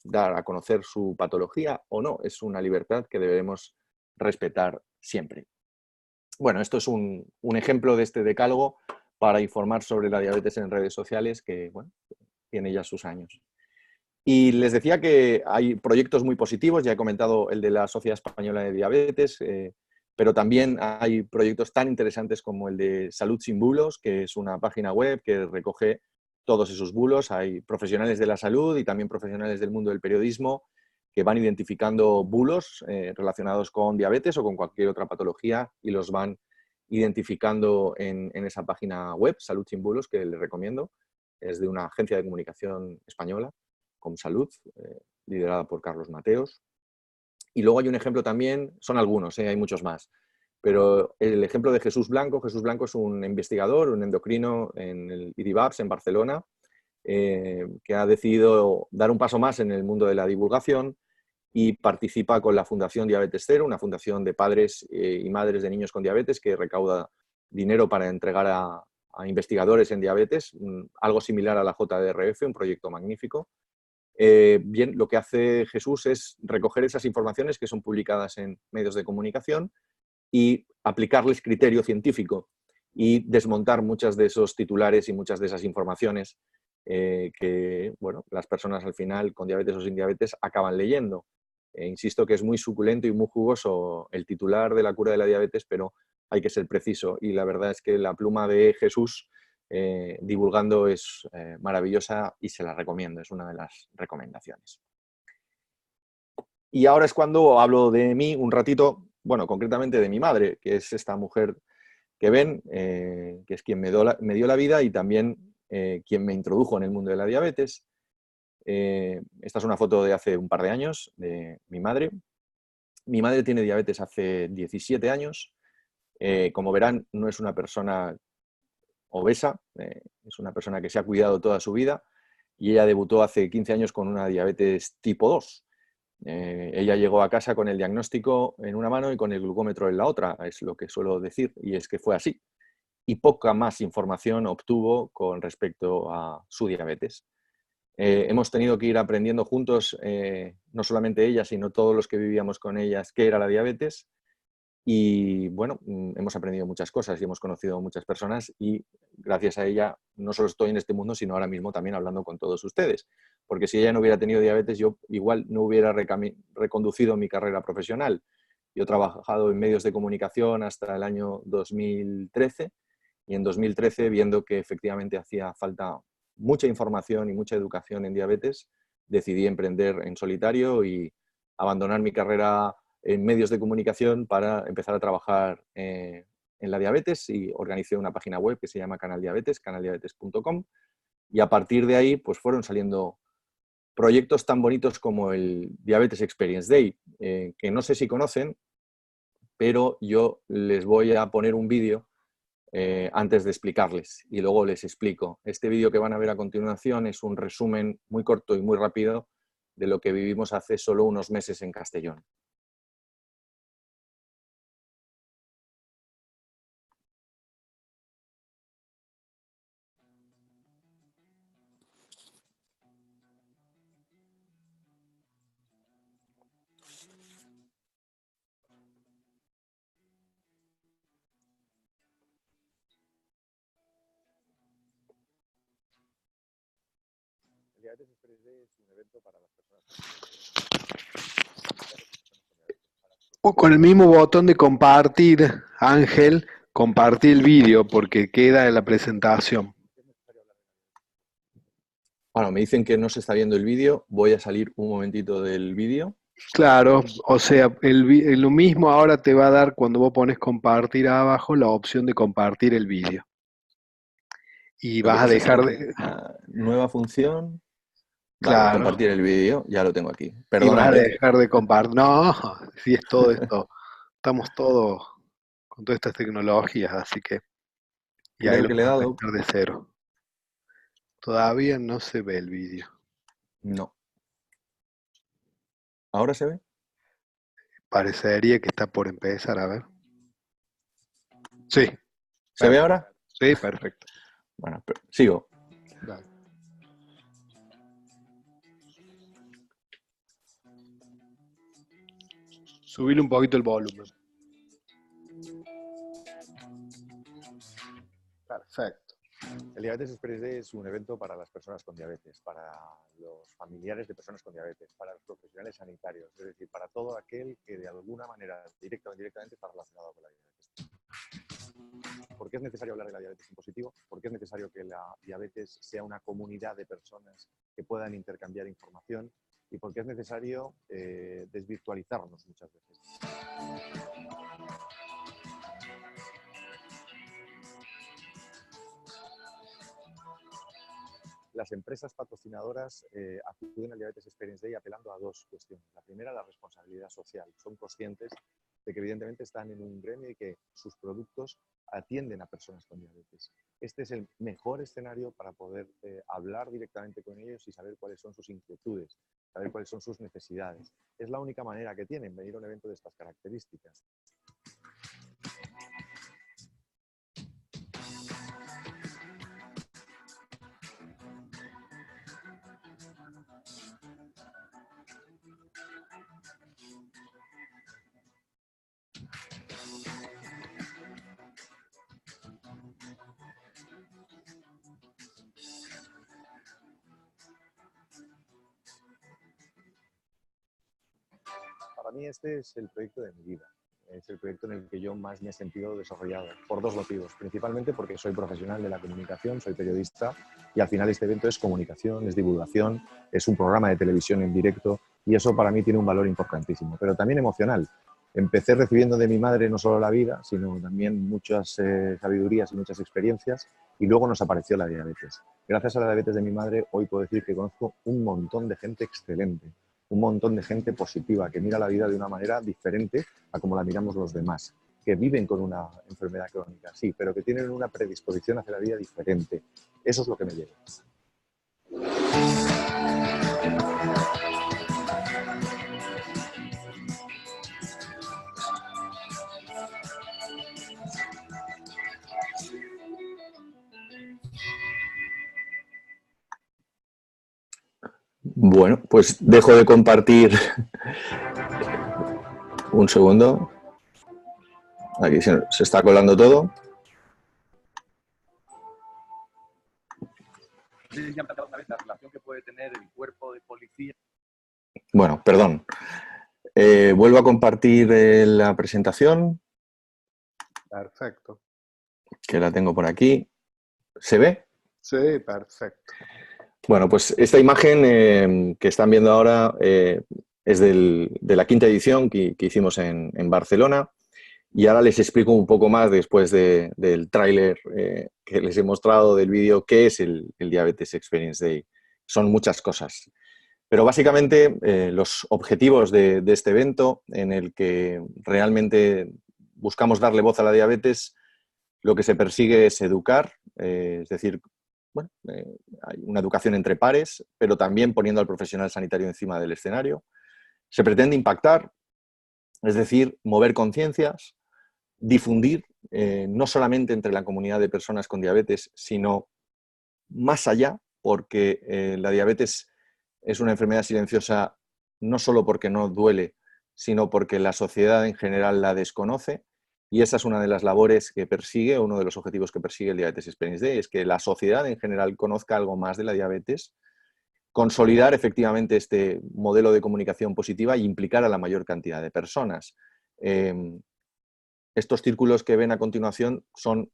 dar a conocer su patología o no. Es una libertad que debemos respetar siempre. Bueno, esto es un ejemplo de este decálogo para informar sobre la diabetes en redes sociales que, bueno, tiene ya sus años. Y les decía que hay proyectos muy positivos, ya he comentado el de la Sociedad Española de Diabetes, pero también hay proyectos tan interesantes como el de Salud sin Bulos, que es una página web que recoge todos esos bulos. Hay profesionales de la salud y también profesionales del mundo del periodismo que van identificando bulos relacionados con diabetes o con cualquier otra patología y los van identificando en esa página web, Salud sin Bulos, que les recomiendo. Es de una agencia de comunicación española, Comsalud, liderada por Carlos Mateos. Y luego hay un ejemplo también, son algunos, hay muchos más, pero el ejemplo de Jesús Blanco es un investigador, un endocrino en el IDIVAPS en Barcelona, que ha decidido dar un paso más en el mundo de la divulgación y participa con la Fundación Diabetes Cero, una fundación de padres y madres de niños con diabetes que recauda dinero para entregar a investigadores en diabetes, algo similar a la JDRF, un proyecto magnífico. Bien, lo que hace Jesús es recoger esas informaciones que son publicadas en medios de comunicación y aplicarles criterio científico y desmontar muchas de esos titulares y muchas de esas informaciones que, bueno, las personas al final, con diabetes o sin diabetes, acaban leyendo. Insisto que es muy suculento y muy jugoso el titular de la cura de la diabetes, pero hay que ser preciso. Y la verdad es que la pluma de Jesús divulgando es maravillosa y se la recomiendo, es una de las recomendaciones. Y ahora es cuando hablo de mí un ratito, bueno, concretamente de mi madre, que es esta mujer que ven, que es quien me dio la vida y también quien me introdujo en el mundo de la diabetes. Esta es una foto de hace un par de años de mi madre. Mi madre tiene diabetes hace 17 años. Como verán, no es una persona obesa, es una persona que se ha cuidado toda su vida y ella debutó hace 15 años con una diabetes tipo 2. Ella llegó a casa con el diagnóstico en una mano y con el glucómetro en la otra, es lo que suelo decir, y es que fue así. Y poca más información obtuvo con respecto a su diabetes. Hemos tenido que ir aprendiendo juntos, no solamente ella, sino todos los que vivíamos con ellas, qué era la diabetes. Y bueno, hemos aprendido muchas cosas y hemos conocido muchas personas y gracias a ella no solo estoy en este mundo, sino ahora mismo también hablando con todos ustedes. Porque si ella no hubiera tenido diabetes, yo igual no hubiera reconducido mi carrera profesional. Yo he trabajado en medios de comunicación hasta el año 2013 y en 2013, viendo que efectivamente hacía falta mucha información y mucha educación en diabetes, decidí emprender en solitario y abandonar mi carrera en medios de comunicación para empezar a trabajar en la diabetes y organicé una página web que se llama Canal Diabetes, canaldiabetes.com, y a partir de ahí pues fueron saliendo proyectos tan bonitos como el Diabetes Experience Day, que no sé si conocen, pero yo les voy a poner un vídeo antes de explicarles y luego les explico. Este vídeo que van a ver a continuación es un resumen muy corto y muy rápido de lo que vivimos hace solo unos meses en Castellón. El Diabetes Express Day es un evento para las personas con O con el mismo botón de compartir, Ángel, compartir el vídeo porque queda en la presentación. Bueno, me dicen que no se está viendo el vídeo. Voy a salir un momentito del vídeo. Claro, o sea, lo mismo ahora te va a dar cuando vos pones compartir abajo la opción de compartir el vídeo. Y Lo que vas a pasa es dejar que de... nueva función. Vale, Claro, compartir el vídeo, ya lo tengo aquí. y vas a Perdóname. dejar de compartir. No, si es todo esto, estamos todos con todas estas tecnologías, así que... Y ahí Creo lo que le he vas a dado. empezar de cero. Todavía no se ve el vídeo. No. ¿Ahora se ve? Parecería que está por empezar, a ver. Sí, ¿Se ve ahora? sí, perfecto. Bueno, sigo. Dale. Subile un poquito el volumen. Perfecto. El Diabetes Experience Day es un evento para las personas con diabetes, para los familiares de personas con diabetes, para los profesionales sanitarios, es decir, para todo aquel que de alguna manera, directa o indirectamente, está relacionado con la diabetes. ¿Por qué es necesario hablar de la diabetes en positivo? ¿Por qué es necesario que la diabetes sea una comunidad de personas que puedan intercambiar información? ¿Y por qué es necesario desvirtualizarnos muchas veces? Las empresas patrocinadoras acuden al Diabetes Experience Day apelando a dos cuestiones. La primera, la responsabilidad social. Son conscientes de que evidentemente están en un gremio y que sus productos atienden a personas con diabetes. Este es el mejor escenario para poder hablar directamente con ellos y saber cuáles son sus inquietudes, saber cuáles son sus necesidades. Es la única manera que tienen venir a un evento de estas características. Para mí este es el proyecto de mi vida. Es el proyecto en el que yo más me he sentido desarrollado, por dos motivos. Principalmente porque soy profesional de la comunicación, soy periodista y al final este evento es comunicación, es divulgación, es un programa de televisión en directo y eso para mí tiene un valor importantísimo, pero también emocional. Empecé recibiendo de mi madre no solo la vida, sino también muchas sabidurías y muchas experiencias y luego nos apareció la diabetes. Gracias a la diabetes de mi madre hoy puedo decir que conozco un montón de gente excelente, un montón de gente positiva, que mira la vida de una manera diferente a como la miramos los demás, que viven con una enfermedad crónica, sí, pero que tienen una predisposición hacia la vida diferente. Eso es lo que me lleva. Bueno, pues dejo de compartir un segundo. Aquí se está colando todo. La relación que puede tener el cuerpo de policía. Bueno, perdón. Vuelvo a compartir la presentación. Perfecto. Que la tengo por aquí. ¿Se ve? Sí, perfecto. Bueno, pues esta imagen que están viendo ahora es de la quinta edición que hicimos en Barcelona y ahora les explico un poco más después del tráiler que les he mostrado del vídeo qué es el Diabetes Experience Day. Son muchas cosas, pero básicamente los objetivos de este evento en el que realmente buscamos darle voz a la diabetes, lo que se persigue es educar, es decir, bueno, hay una educación entre pares, pero también poniendo al profesional sanitario encima del escenario. Se pretende impactar, es decir, mover conciencias, difundir, no solamente entre la comunidad de personas con diabetes, sino más allá, porque la diabetes es una enfermedad silenciosa no solo porque no duele, sino porque la sociedad en general la desconoce. Y esa es una de las labores que persigue, uno de los objetivos que persigue el Diabetes Experience Day, es que la sociedad en general conozca algo más de la diabetes, consolidar efectivamente este modelo de comunicación positiva e implicar a la mayor cantidad de personas. Estos círculos que ven a continuación son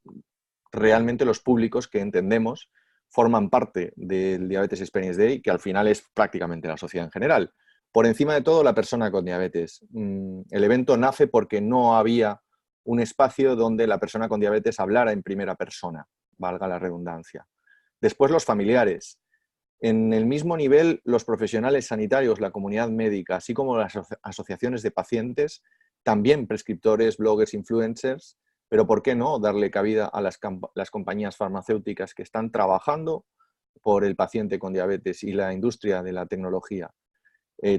realmente los públicos que entendemos forman parte del Diabetes Experience Day, que al final es prácticamente la sociedad en general. Por encima de todo, la persona con diabetes. El evento nace porque no había un espacio donde la persona con diabetes hablara en primera persona, valga la redundancia. Después, los familiares. En el mismo nivel, los profesionales sanitarios, la comunidad médica, así como las asociaciones de pacientes, también prescriptores, bloggers, influencers, pero ¿por qué no darle cabida a las compañías farmacéuticas que están trabajando por el paciente con diabetes y la industria de la tecnología?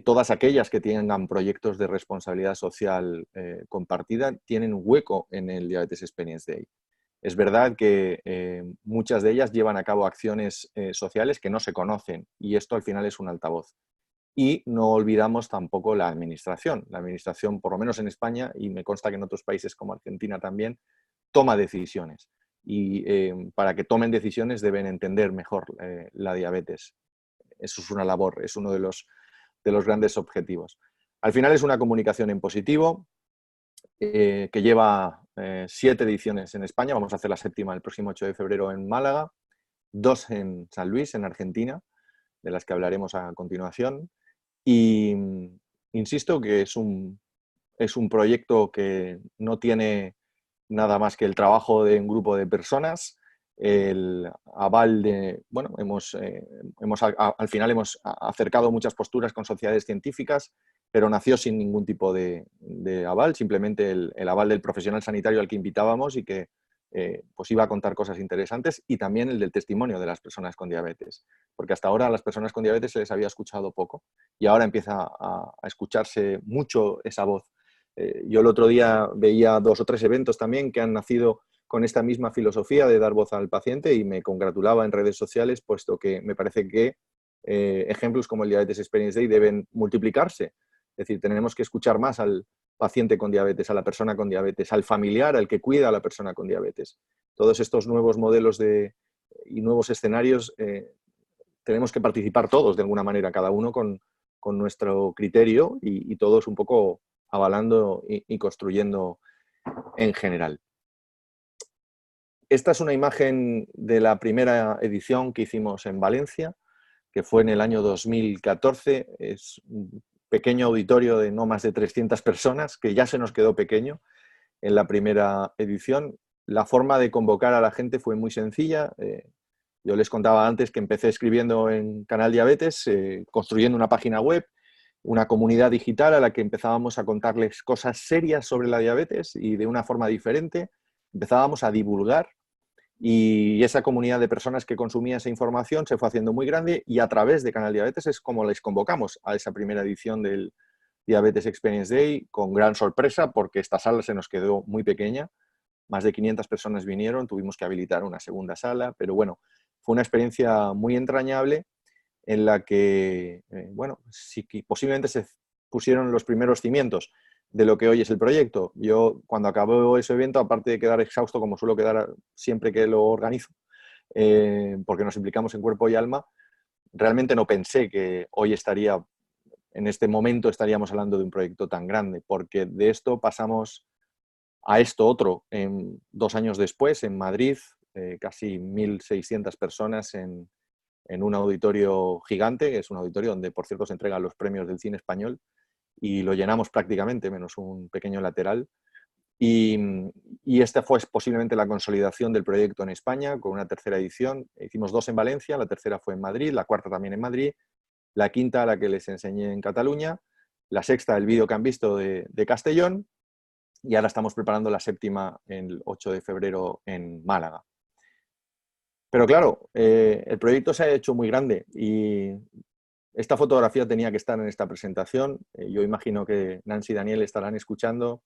todas aquellas que tengan proyectos de responsabilidad social compartida tienen un hueco en el Diabetes Experience Day. Es verdad que muchas de ellas llevan a cabo acciones sociales que no se conocen y esto al final es un altavoz. Y no olvidamos tampoco la administración. La administración, por lo menos en España, y me consta que en otros países como Argentina también, toma decisiones. Y para que tomen decisiones deben entender mejor la diabetes. Eso es una labor, es uno de los grandes objetivos. Al final es una comunicación en positivo que lleva 7 ediciones en España. Vamos a hacer la 7ª el próximo 8 de febrero en Málaga, 2 en San Luis, en Argentina, de las que hablaremos a continuación. Y insisto que es un proyecto que no tiene nada más que el trabajo de un grupo de personas, el aval de, bueno, al final hemos acercado muchas posturas con sociedades científicas, pero nació sin ningún tipo de aval, simplemente el aval del profesional sanitario al que invitábamos y que pues iba a contar cosas interesantes, y también el del testimonio de las personas con diabetes, porque hasta ahora a las personas con diabetes se les había escuchado poco y ahora empieza a escucharse mucho esa voz. Yo el otro día veía 2 o 3 eventos también que han nacido con esta misma filosofía de dar voz al paciente y me congratulaba en redes sociales, puesto que me parece que ejemplos como el Diabetes Experience Day deben multiplicarse. Es decir, tenemos que escuchar más al paciente con diabetes, a la persona con diabetes, al familiar, al que cuida a la persona con diabetes. Todos estos nuevos modelos y nuevos escenarios tenemos que participar todos de alguna manera, cada uno con nuestro criterio y todos un poco avalando y construyendo en general. Esta es una imagen de la primera edición que hicimos en Valencia, que fue en el año 2014. Es un pequeño auditorio de no más de 300 personas, que ya se nos quedó pequeño en la primera edición. La forma de convocar a la gente fue muy sencilla. Yo les contaba antes que empecé escribiendo en Canal Diabetes, construyendo una página web, una comunidad digital a la que empezábamos a contarles cosas serias sobre la diabetes y de una forma diferente. Empezábamos a divulgar y esa comunidad de personas que consumía esa información se fue haciendo muy grande, y a través de Canal Diabetes es como les convocamos a esa primera edición del Diabetes Experience Day, con gran sorpresa porque esta sala se nos quedó muy pequeña. Más de 500 personas vinieron, tuvimos que habilitar una segunda sala, pero bueno, fue una experiencia muy entrañable en la que, bueno, sí que posiblemente se pusieron los primeros cimientos de lo que hoy es el proyecto. Yo, cuando acabó ese evento, aparte de quedar exhausto, como suelo quedar siempre que lo organizo, porque nos implicamos en cuerpo y alma, realmente no pensé que hoy en este momento estaríamos hablando de un proyecto tan grande, porque de esto pasamos a esto otro 2 años después, en Madrid, casi 1.600 personas en un auditorio gigante, que es un auditorio donde, por cierto, se entregan los premios del cine español, y lo llenamos prácticamente, menos un pequeño lateral. Y esta fue posiblemente la consolidación del proyecto en España, con una tercera edición. Hicimos 2 en Valencia, la tercera fue en Madrid, la cuarta también en Madrid, la quinta, la que les enseñé en Cataluña, la sexta, el vídeo que han visto de Castellón, y ahora estamos preparando la 7ª el 8 de febrero en Málaga. Pero claro, el proyecto se ha hecho muy grande y esta fotografía tenía que estar en esta presentación. Yo imagino que Nancy y Daniel estarán escuchando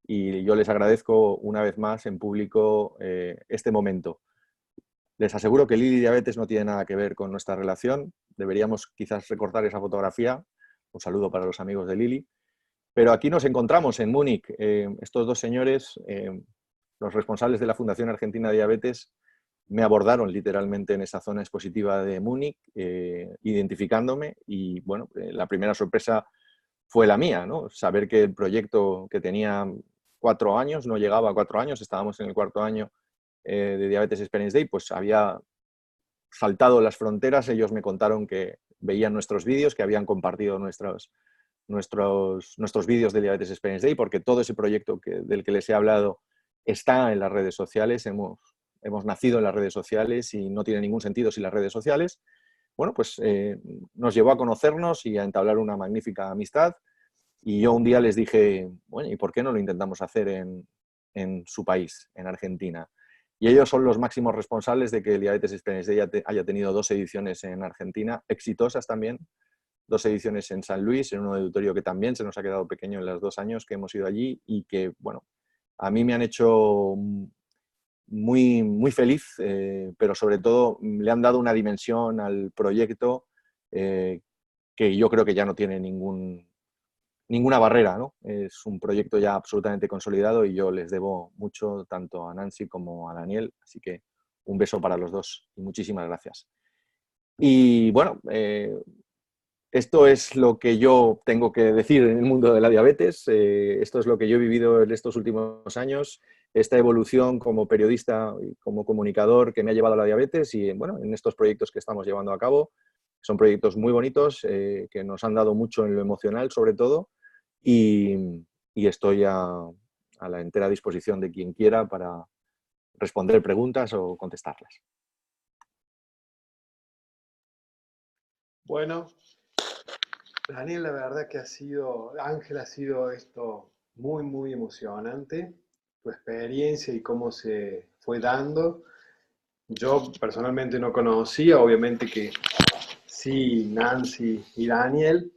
y yo les agradezco una vez más en público este momento. Les aseguro que Lili Diabetes no tiene nada que ver con nuestra relación. Deberíamos quizás recortar esa fotografía. Un saludo para los amigos de Lili. Pero aquí nos encontramos en Múnich. Estos 2 señores, los responsables de la Fundación Argentina de Diabetes, me abordaron literalmente en esa zona expositiva de Múnich, identificándome, y bueno, la primera sorpresa fue la mía, ¿no? Saber que el proyecto, que tenía 4 años, no llegaba a 4 años, estábamos en el 4.º año de Diabetes Experience Day, pues había saltado las fronteras. Ellos me contaron que veían nuestros vídeos, que habían compartido nuestros vídeos de Diabetes Experience Day, porque todo ese proyecto del que les he hablado está en las redes sociales. Hemos nacido en las redes sociales y no tiene ningún sentido sin las redes sociales. Bueno, pues nos llevó a conocernos y a entablar una magnífica amistad. Y yo un día les dije, bueno, ¿y por qué no lo intentamos hacer en su país, en Argentina? Y ellos son los máximos responsables de que el Diabetes Experience Day haya tenido 2 ediciones en Argentina, exitosas también, 2 ediciones en San Luis, en un auditorio que también se nos ha quedado pequeño en los 2 años que hemos ido allí y que, bueno, a mí me han hecho muy, muy feliz, pero sobre todo le han dado una dimensión al proyecto que yo creo que ya no tiene ninguna barrera, ¿no? Es un proyecto ya absolutamente consolidado y yo les debo mucho tanto a Nancy como a Daniel, así que un beso para los dos y muchísimas gracias. Y bueno, esto es lo que yo tengo que decir en el mundo de la diabetes, esto es lo que yo he vivido en estos últimos años, esta evolución como periodista y como comunicador que me ha llevado a la diabetes y bueno, en estos proyectos que estamos llevando a cabo. Son proyectos muy bonitos que nos han dado mucho en lo emocional sobre todo y estoy a la entera disposición de quien quiera para responder preguntas o contestarlas. Bueno, Daniel, la verdad que Ángel, ha sido esto muy, muy emocionante, tu experiencia y cómo se fue dando. Yo personalmente no conocía, obviamente que sí, Nancy y Daniel.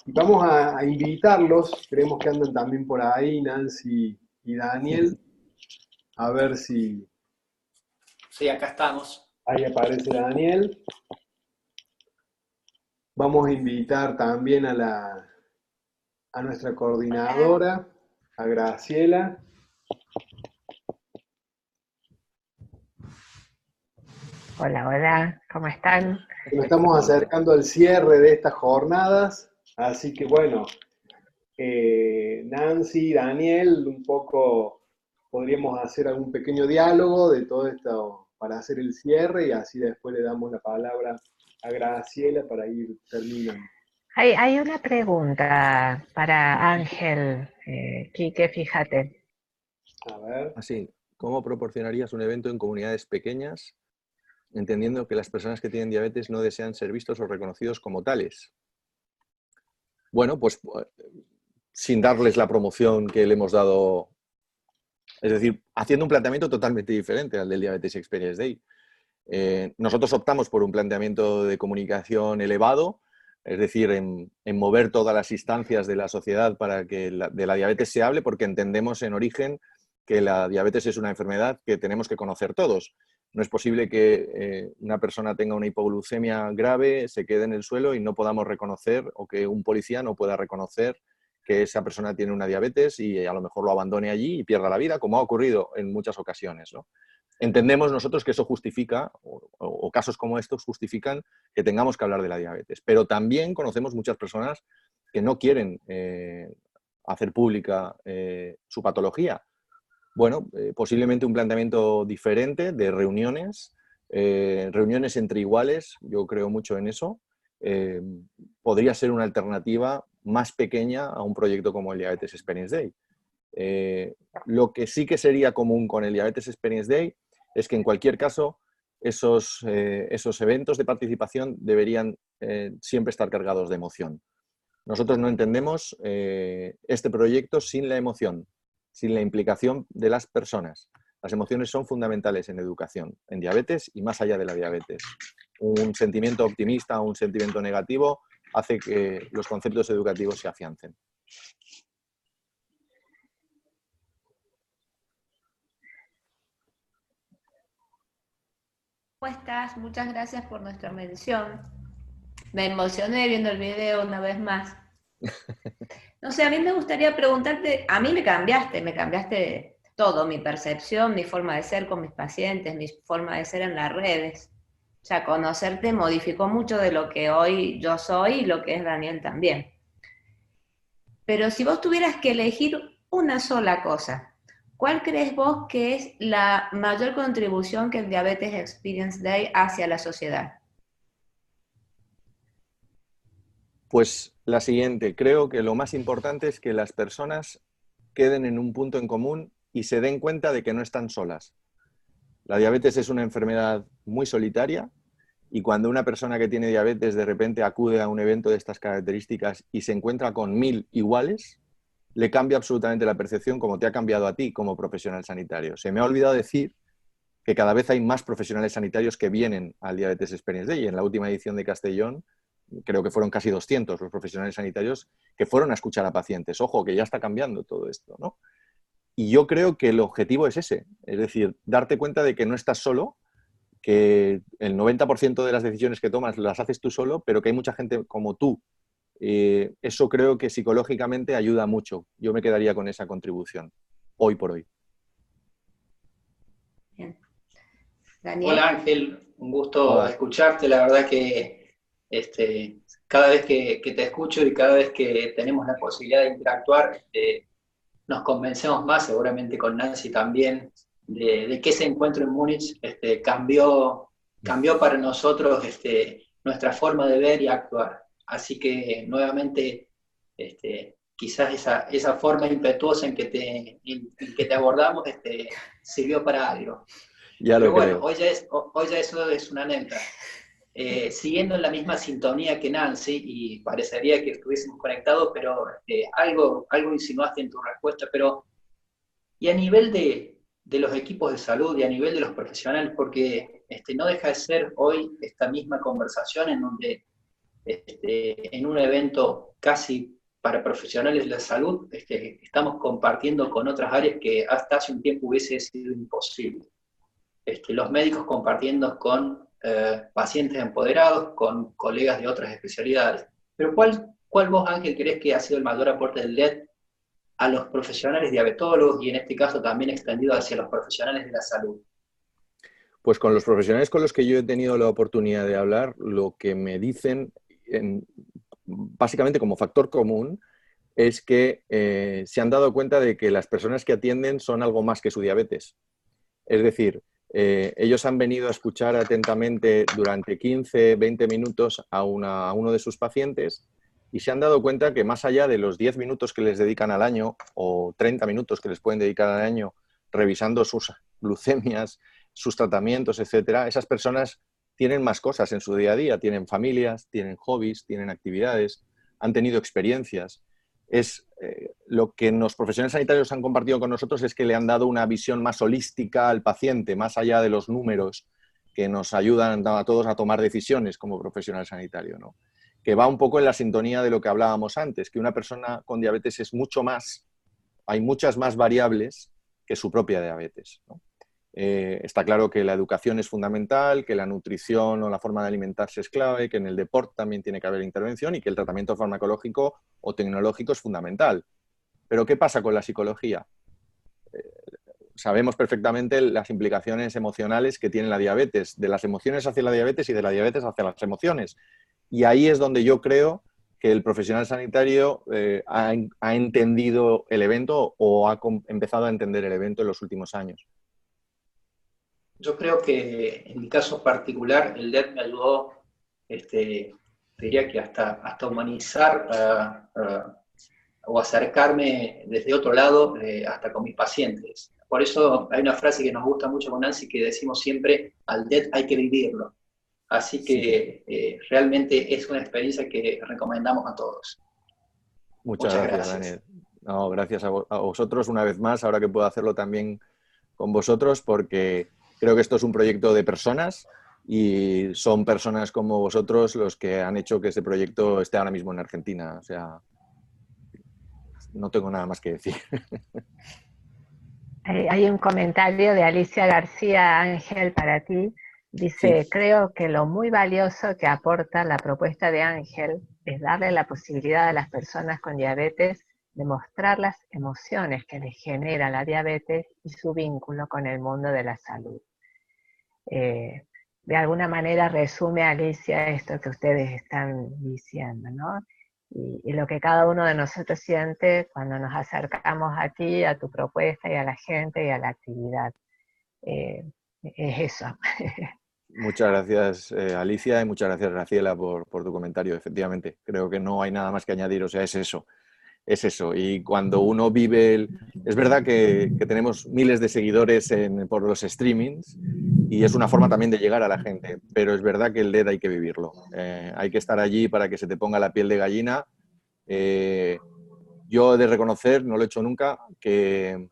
Y vamos a invitarlos, creemos que andan también por ahí, Nancy y Daniel, a ver si Sí, acá estamos. ahí aparece Daniel. Vamos a invitar también a nuestra coordinadora, a Graciela. Hola, hola, ¿cómo están? Nos estamos acercando al cierre de estas jornadas, así que bueno, Nancy, Daniel, un poco podríamos hacer algún pequeño diálogo de todo esto para hacer el cierre y así después le damos la palabra a Graciela para ir terminando. Hay una pregunta para Ángel, Quique, fíjate. A ver. Así, ¿cómo proporcionarías un evento en comunidades pequeñas, entendiendo que las personas que tienen diabetes no desean ser vistos o reconocidos como tales? Bueno, pues sin darles la promoción que le hemos dado, es decir, haciendo un planteamiento totalmente diferente al del Diabetes Experience Day. Nosotros optamos por un planteamiento de comunicación elevado, es decir, en mover todas las instancias de la sociedad para que de la diabetes se hable, porque entendemos en origen que la diabetes es una enfermedad que tenemos que conocer todos. No es posible que una persona tenga una hipoglucemia grave, se quede en el suelo y no podamos reconocer, o que un policía no pueda reconocer que esa persona tiene una diabetes y a lo mejor lo abandone allí y pierda la vida, como ha ocurrido en muchas ocasiones, ¿no? Entendemos nosotros que eso justifica, o casos como estos justifican que tengamos que hablar de la diabetes, pero también conocemos muchas personas que no quieren hacer pública su patología. Bueno, posiblemente un planteamiento diferente de reuniones, reuniones entre iguales, yo creo mucho en eso, podría ser una alternativa más pequeña a un proyecto como el Diabetes Experience Day. Lo que sí que sería común con el Diabetes Experience Day es que en cualquier caso esos eventos de participación deberían siempre estar cargados de emoción. Nosotros no entendemos este proyecto sin la emoción, sin la implicación de las personas. Las emociones son fundamentales en educación, en diabetes y más allá de la diabetes. Un sentimiento optimista o un sentimiento negativo hace que los conceptos educativos se afiancen. ¿Cómo estás? Muchas gracias por nuestra mención. Me emocioné viendo el video una vez más. No sé, a mí me gustaría preguntarte, a mí me cambiaste todo, mi percepción, mi forma de ser con mis pacientes, mi forma de ser en las redes. O sea, conocerte modificó mucho de lo que hoy yo soy y lo que es Daniel también. Pero si vos tuvieras que elegir una sola cosa, ¿cuál crees vos que es la mayor contribución que el Diabetes Experience Day hace a la sociedad? Pues la siguiente, creo que lo más importante es que las personas queden en un punto en común y se den cuenta de que no están solas. La diabetes es una enfermedad muy solitaria y cuando una persona que tiene diabetes de repente acude a un evento de estas características y se encuentra con 1000 iguales, le cambia absolutamente la percepción como te ha cambiado a ti como profesional sanitario. Se me ha olvidado decir que cada vez hay más profesionales sanitarios que vienen al Diabetes Experience Day. En la última edición de Castellón creo que fueron casi 200 los profesionales sanitarios que fueron a escuchar a pacientes. Ojo, que ya está cambiando todo esto, ¿no? Y yo creo que el objetivo es ese, es decir, darte cuenta de que no estás solo, que el 90% de las decisiones que tomas las haces tú solo, pero que hay mucha gente como tú. Eso creo que psicológicamente ayuda mucho. Yo me quedaría con esa contribución, hoy por hoy. Bien. Daniel. Hola Ángel, un gusto Hola. escucharte. La verdad que cada vez que te escucho y cada vez que tenemos la posibilidad de interactuar, nos convencemos más, seguramente con Nancy también, de que ese encuentro en Múnich cambió para nosotros nuestra forma de ver y actuar. Así que nuevamente, quizás esa forma impetuosa en que te abordamos sirvió para algo. Ya Pero lo bueno, creo. hoy ya eso es una anécdota. Siguiendo en la misma sintonía que Nancy, y parecería que estuviésemos conectados, pero algo insinuaste en tu respuesta, pero y a nivel de los equipos de salud y a nivel de los profesionales, porque no deja de ser hoy esta misma conversación en donde en un evento casi para profesionales de la salud, estamos compartiendo con otras áreas que hasta hace un tiempo hubiese sido imposible. Los médicos compartiendo con pacientes empoderados, con colegas de otras especialidades. Pero ¿cuál vos, Ángel, crees que ha sido el mayor aporte del LED a los profesionales diabetólogos y en este caso también extendido hacia los profesionales de la salud? Pues con los profesionales con los que yo he tenido la oportunidad de hablar, lo que me dicen, básicamente como factor común, es que se han dado cuenta de que las personas que atienden son algo más que su diabetes. Es decir, ellos han venido a escuchar atentamente durante 15, 20 minutos a uno de sus pacientes y se han dado cuenta que más allá de los 10 minutos que les dedican al año o 30 minutos que les pueden dedicar al año revisando sus glucemias, sus tratamientos, etcétera, esas personas tienen más cosas en su día a día, tienen familias, tienen hobbies, tienen actividades, han tenido experiencias. Lo que los profesionales sanitarios han compartido con nosotros es que le han dado una visión más holística al paciente, más allá de los números que nos ayudan a todos a tomar decisiones como profesional sanitario, ¿no? Que va un poco en la sintonía de lo que hablábamos antes, que una persona con diabetes es mucho más, hay muchas más variables que su propia diabetes, ¿no? Está claro que la educación es fundamental, que la nutrición o la forma de alimentarse es clave, que en el deporte también tiene que haber intervención y que el tratamiento farmacológico o tecnológico es fundamental. Pero ¿qué pasa con la psicología? Sabemos perfectamente las implicaciones emocionales que tiene la diabetes, de las emociones hacia la diabetes y de la diabetes hacia las emociones. Y ahí es donde yo creo que el profesional sanitario ha entendido el evento o ha empezado a entender el evento en los últimos años. Yo creo que en mi caso particular el LED me ayudó, diría que hasta humanizar o acercarme desde otro lado hasta con mis pacientes. Por eso hay una frase que nos gusta mucho con Nancy que decimos siempre, al LED hay que vivirlo. Así que realmente es una experiencia que recomendamos a todos. Muchas gracias, Daniel. No, gracias a vosotros una vez más, ahora que puedo hacerlo también con vosotros, porque creo que esto es un proyecto de personas y son personas como vosotros los que han hecho que este proyecto esté ahora mismo en Argentina. O sea, no tengo nada más que decir. Hay un comentario de Alicia García, Ángel, para ti. Dice, sí. Creo que lo muy valioso que aporta la propuesta de Ángel es darle la posibilidad a las personas con diabetes de mostrar las emociones que les genera la diabetes y su vínculo con el mundo de la salud. De alguna manera resume, Alicia, esto que ustedes están diciendo, ¿no? Y lo que cada uno de nosotros siente cuando nos acercamos a ti, a tu propuesta y a la gente y a la actividad. Es eso. Muchas gracias, Alicia, y muchas gracias, Graciela, por tu comentario. Efectivamente, creo que no hay nada más que añadir, o sea, es eso. Es eso, y cuando uno vive... Es verdad que tenemos miles de seguidores por los streamings y es una forma también de llegar a la gente, pero es verdad que el LED hay que vivirlo. Hay que estar allí para que se te ponga la piel de gallina. Yo he de reconocer, no lo he hecho nunca, que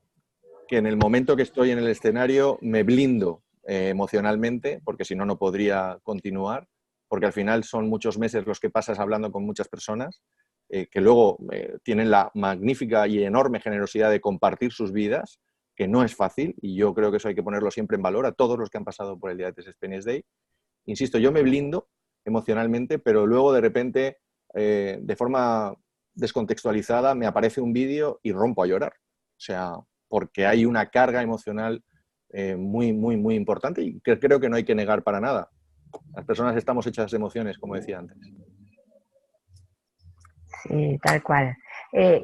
en el momento que estoy en el escenario me blindo emocionalmente, porque si no, no podría continuar, porque al final son muchos meses los que pasas hablando con muchas personas, que luego tienen la magnífica y enorme generosidad de compartir sus vidas, que no es fácil, y yo creo que eso hay que ponerlo siempre en valor a todos los que han pasado por el Diabetes Experience Day. Insisto, yo me blindo emocionalmente, pero luego de repente, de forma descontextualizada, me aparece un vídeo y rompo a llorar. O sea, porque hay una carga emocional muy, muy, muy importante y que creo que no hay que negar para nada. Las personas estamos hechas de emociones, como decía antes. Sí, tal cual.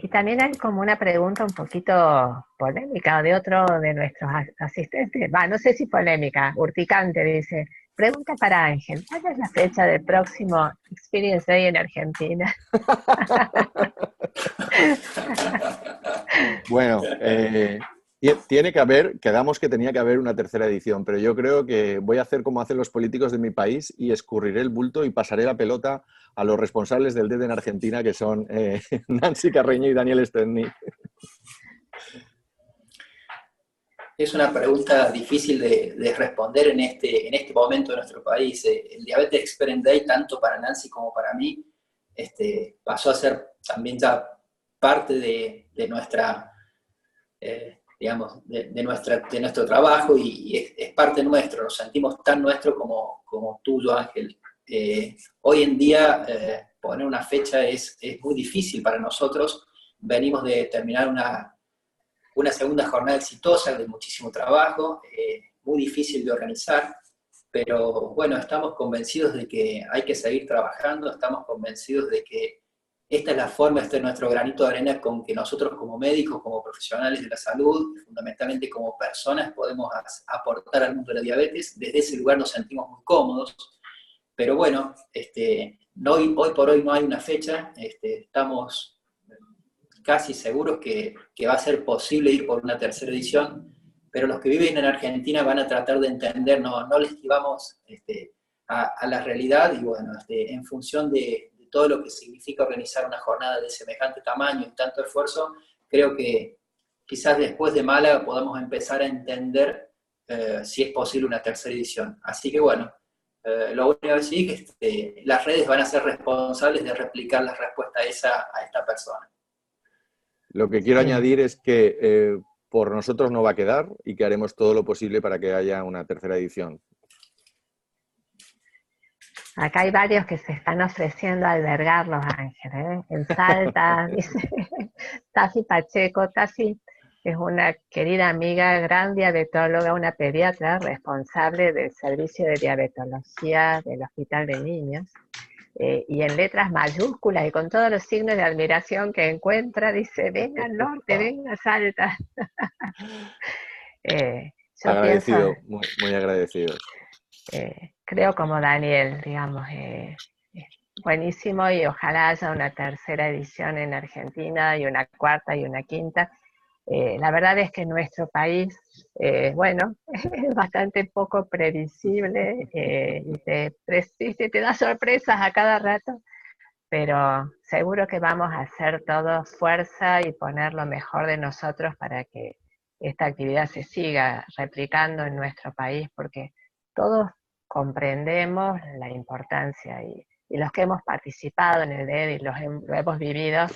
Y también hay como una pregunta un poquito polémica de otro de nuestros asistentes. No sé si polémica, urticante, dice. Pregunta para Ángel. ¿Cuál es la fecha del próximo Experience Day en Argentina? Bueno, tiene que haber, quedamos que tenía que haber una tercera edición, pero yo creo que voy a hacer como hacen los políticos de mi país y escurriré el bulto y pasaré la pelota a los responsables del DED en Argentina, que son Nancy Carreño y Daniel Sterni. Es una pregunta difícil de responder en este momento de nuestro país. El Diabetes Experience Day, tanto para Nancy como para mí, pasó a ser también ya parte de nuestra, digamos, de nuestro trabajo y es parte nuestro, nos sentimos tan nuestro como tuyo, Ángel. Hoy en día poner una fecha es muy difícil para nosotros. Venimos de terminar una segunda jornada exitosa de muchísimo trabajo, muy difícil de organizar, pero bueno, estamos convencidos de que hay que seguir trabajando, estamos convencidos de que esta es la forma, este es nuestro granito de arena con que nosotros como médicos, como profesionales de la salud, fundamentalmente como personas, podemos aportar al mundo de la diabetes. Desde ese lugar nos sentimos muy cómodos, pero bueno, hoy por hoy no hay una fecha, estamos casi seguros que va a ser posible ir por una tercera edición, pero los que viven en Argentina van a tratar de entender, no les esquivamos a la realidad y bueno, en función de todo lo que significa organizar una jornada de semejante tamaño y tanto esfuerzo, creo que quizás después de Málaga podamos empezar a entender si es posible una tercera edición. Así que bueno, lo único que decir es que las redes van a ser responsables de replicar la respuesta a esta persona. Lo que quiero añadir es que por nosotros no va a quedar y que haremos todo lo posible para que haya una tercera edición. Acá hay varios que se están ofreciendo a albergarlos, Ángel, ¿eh? En Salta, dice Tasi Pacheco. Tasi es una querida amiga, gran diabetóloga, una pediatra responsable del servicio de diabetología del Hospital de Niños. Y en letras mayúsculas y con todos los signos de admiración que encuentra, dice, venga al norte, venga a Salta. Yo agradecido, pienso, muy agradecido. Creo como Daniel, digamos, buenísimo y ojalá haya una tercera edición en Argentina y una cuarta y una quinta. La verdad es que nuestro país, bueno, es bastante poco previsible y te da sorpresas a cada rato, pero seguro que vamos a hacer todo fuerza y poner lo mejor de nosotros para que esta actividad se siga replicando en nuestro país, porque todos comprendemos la importancia y los que hemos participado en el DED y lo hemos vivido,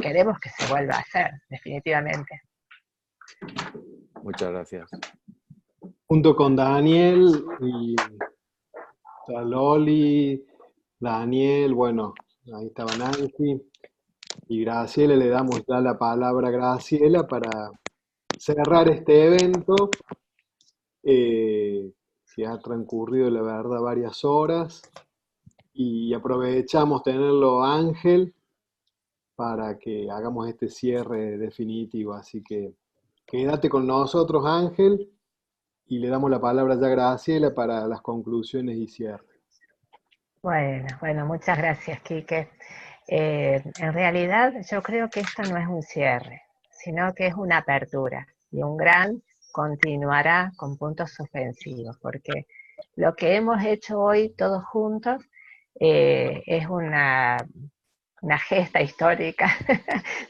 queremos que se vuelva a hacer, definitivamente. Muchas gracias. Junto con Daniel y Loli, Daniel, bueno, ahí estaba Nancy y Graciela, le damos ya la palabra a Graciela para cerrar este evento. Se ha transcurrido, la verdad, varias horas y aprovechamos tenerlo Ángel para que hagamos este cierre definitivo. Así que quédate con nosotros, Ángel, y le damos la palabra ya a Graciela para las conclusiones y cierre. Bueno, muchas gracias, Quique. En realidad yo creo que esto no es un cierre, sino que es una apertura y un gran continuará con puntos suspensivos, porque lo que hemos hecho hoy todos juntos es una gesta histórica,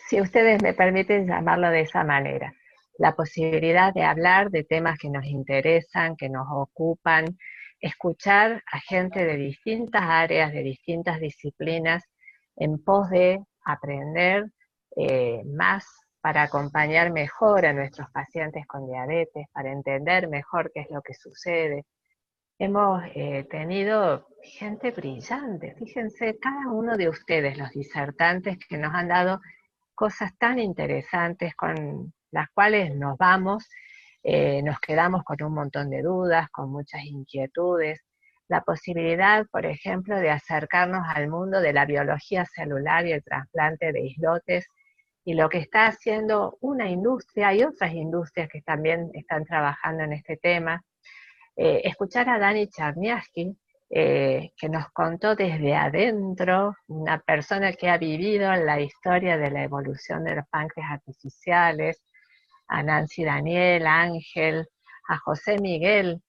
si ustedes me permiten llamarlo de esa manera. La posibilidad de hablar de temas que nos interesan, que nos ocupan, escuchar a gente de distintas áreas, de distintas disciplinas, en pos de aprender más para acompañar mejor a nuestros pacientes con diabetes, para entender mejor qué es lo que sucede. Hemos tenido gente brillante, fíjense, cada uno de ustedes, los disertantes, que nos han dado cosas tan interesantes con las cuales nos vamos, nos quedamos con un montón de dudas, con muchas inquietudes. La posibilidad, por ejemplo, de acercarnos al mundo de la biología celular y el trasplante de islotes, y lo que está haciendo una industria y otras industrias que también están trabajando en este tema. Escuchar a Dani Charniawski, que nos contó desde adentro, una persona que ha vivido la historia de la evolución de los páncreas artificiales, a Nancy Daniel, a Ángel, a José Miguel,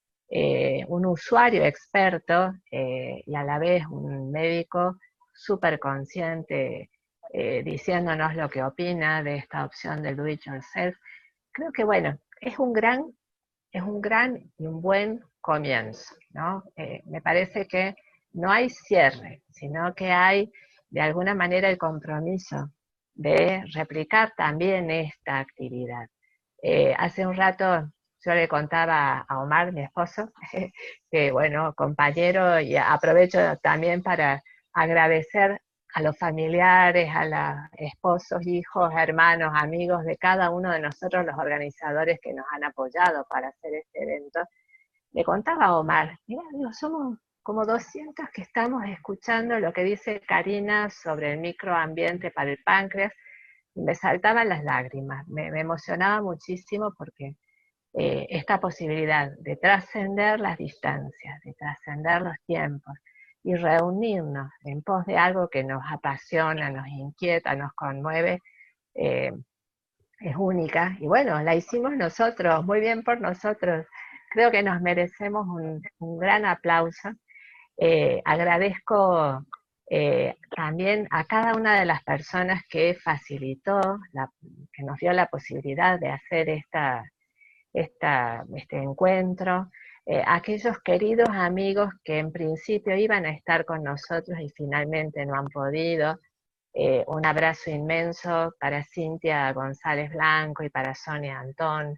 un usuario experto y a la vez un médico súper consciente, diciéndonos lo que opina de esta opción del do it yourself. Creo que bueno, es un gran y un buen comienzo, ¿no? Me parece que no hay cierre, sino que hay de alguna manera el compromiso de replicar también esta actividad. Hace un rato yo le contaba a Omar, mi esposo, que bueno, compañero, y aprovecho también para agradecer a los familiares, a los esposos, hijos, hermanos, amigos de cada uno de nosotros, los organizadores que nos han apoyado para hacer este evento. Le contaba a Omar, mira, somos como 200 que estamos escuchando lo que dice Karina sobre el microambiente para el páncreas, y me saltaban las lágrimas, me emocionaba muchísimo porque esta posibilidad de trascender las distancias, de trascender los tiempos, y reunirnos en pos de algo que nos apasiona, nos inquieta, nos conmueve, es única. Y bueno, la hicimos nosotros, muy bien por nosotros. Creo que nos merecemos un gran aplauso. Agradezco también a cada una de las personas que facilitó, que nos dio la posibilidad de hacer este encuentro, aquellos queridos amigos que en principio iban a estar con nosotros y finalmente no han podido. Un abrazo inmenso para Cintia González Blanco y para Sonia Antón,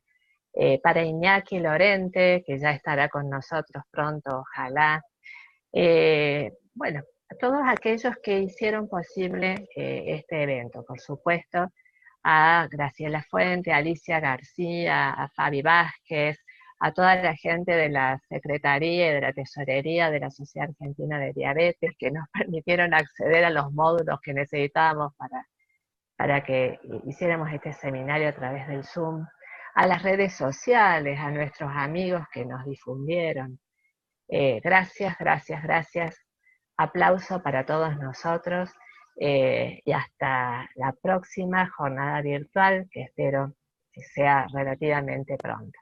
para Iñaki Lorente, que ya estará con nosotros pronto, ojalá. Bueno, a todos aquellos que hicieron posible este evento, por supuesto, a Graciela Fuente, a Alicia García, a Fabi Vázquez, a toda la gente de la Secretaría y de la Tesorería de la Sociedad Argentina de Diabetes, que nos permitieron acceder a los módulos que necesitábamos para que hiciéramos este seminario a través del Zoom, a las redes sociales, a nuestros amigos que nos difundieron. Gracias, gracias, gracias. Aplauso para todos nosotros y hasta la próxima jornada virtual, que espero que sea relativamente pronto.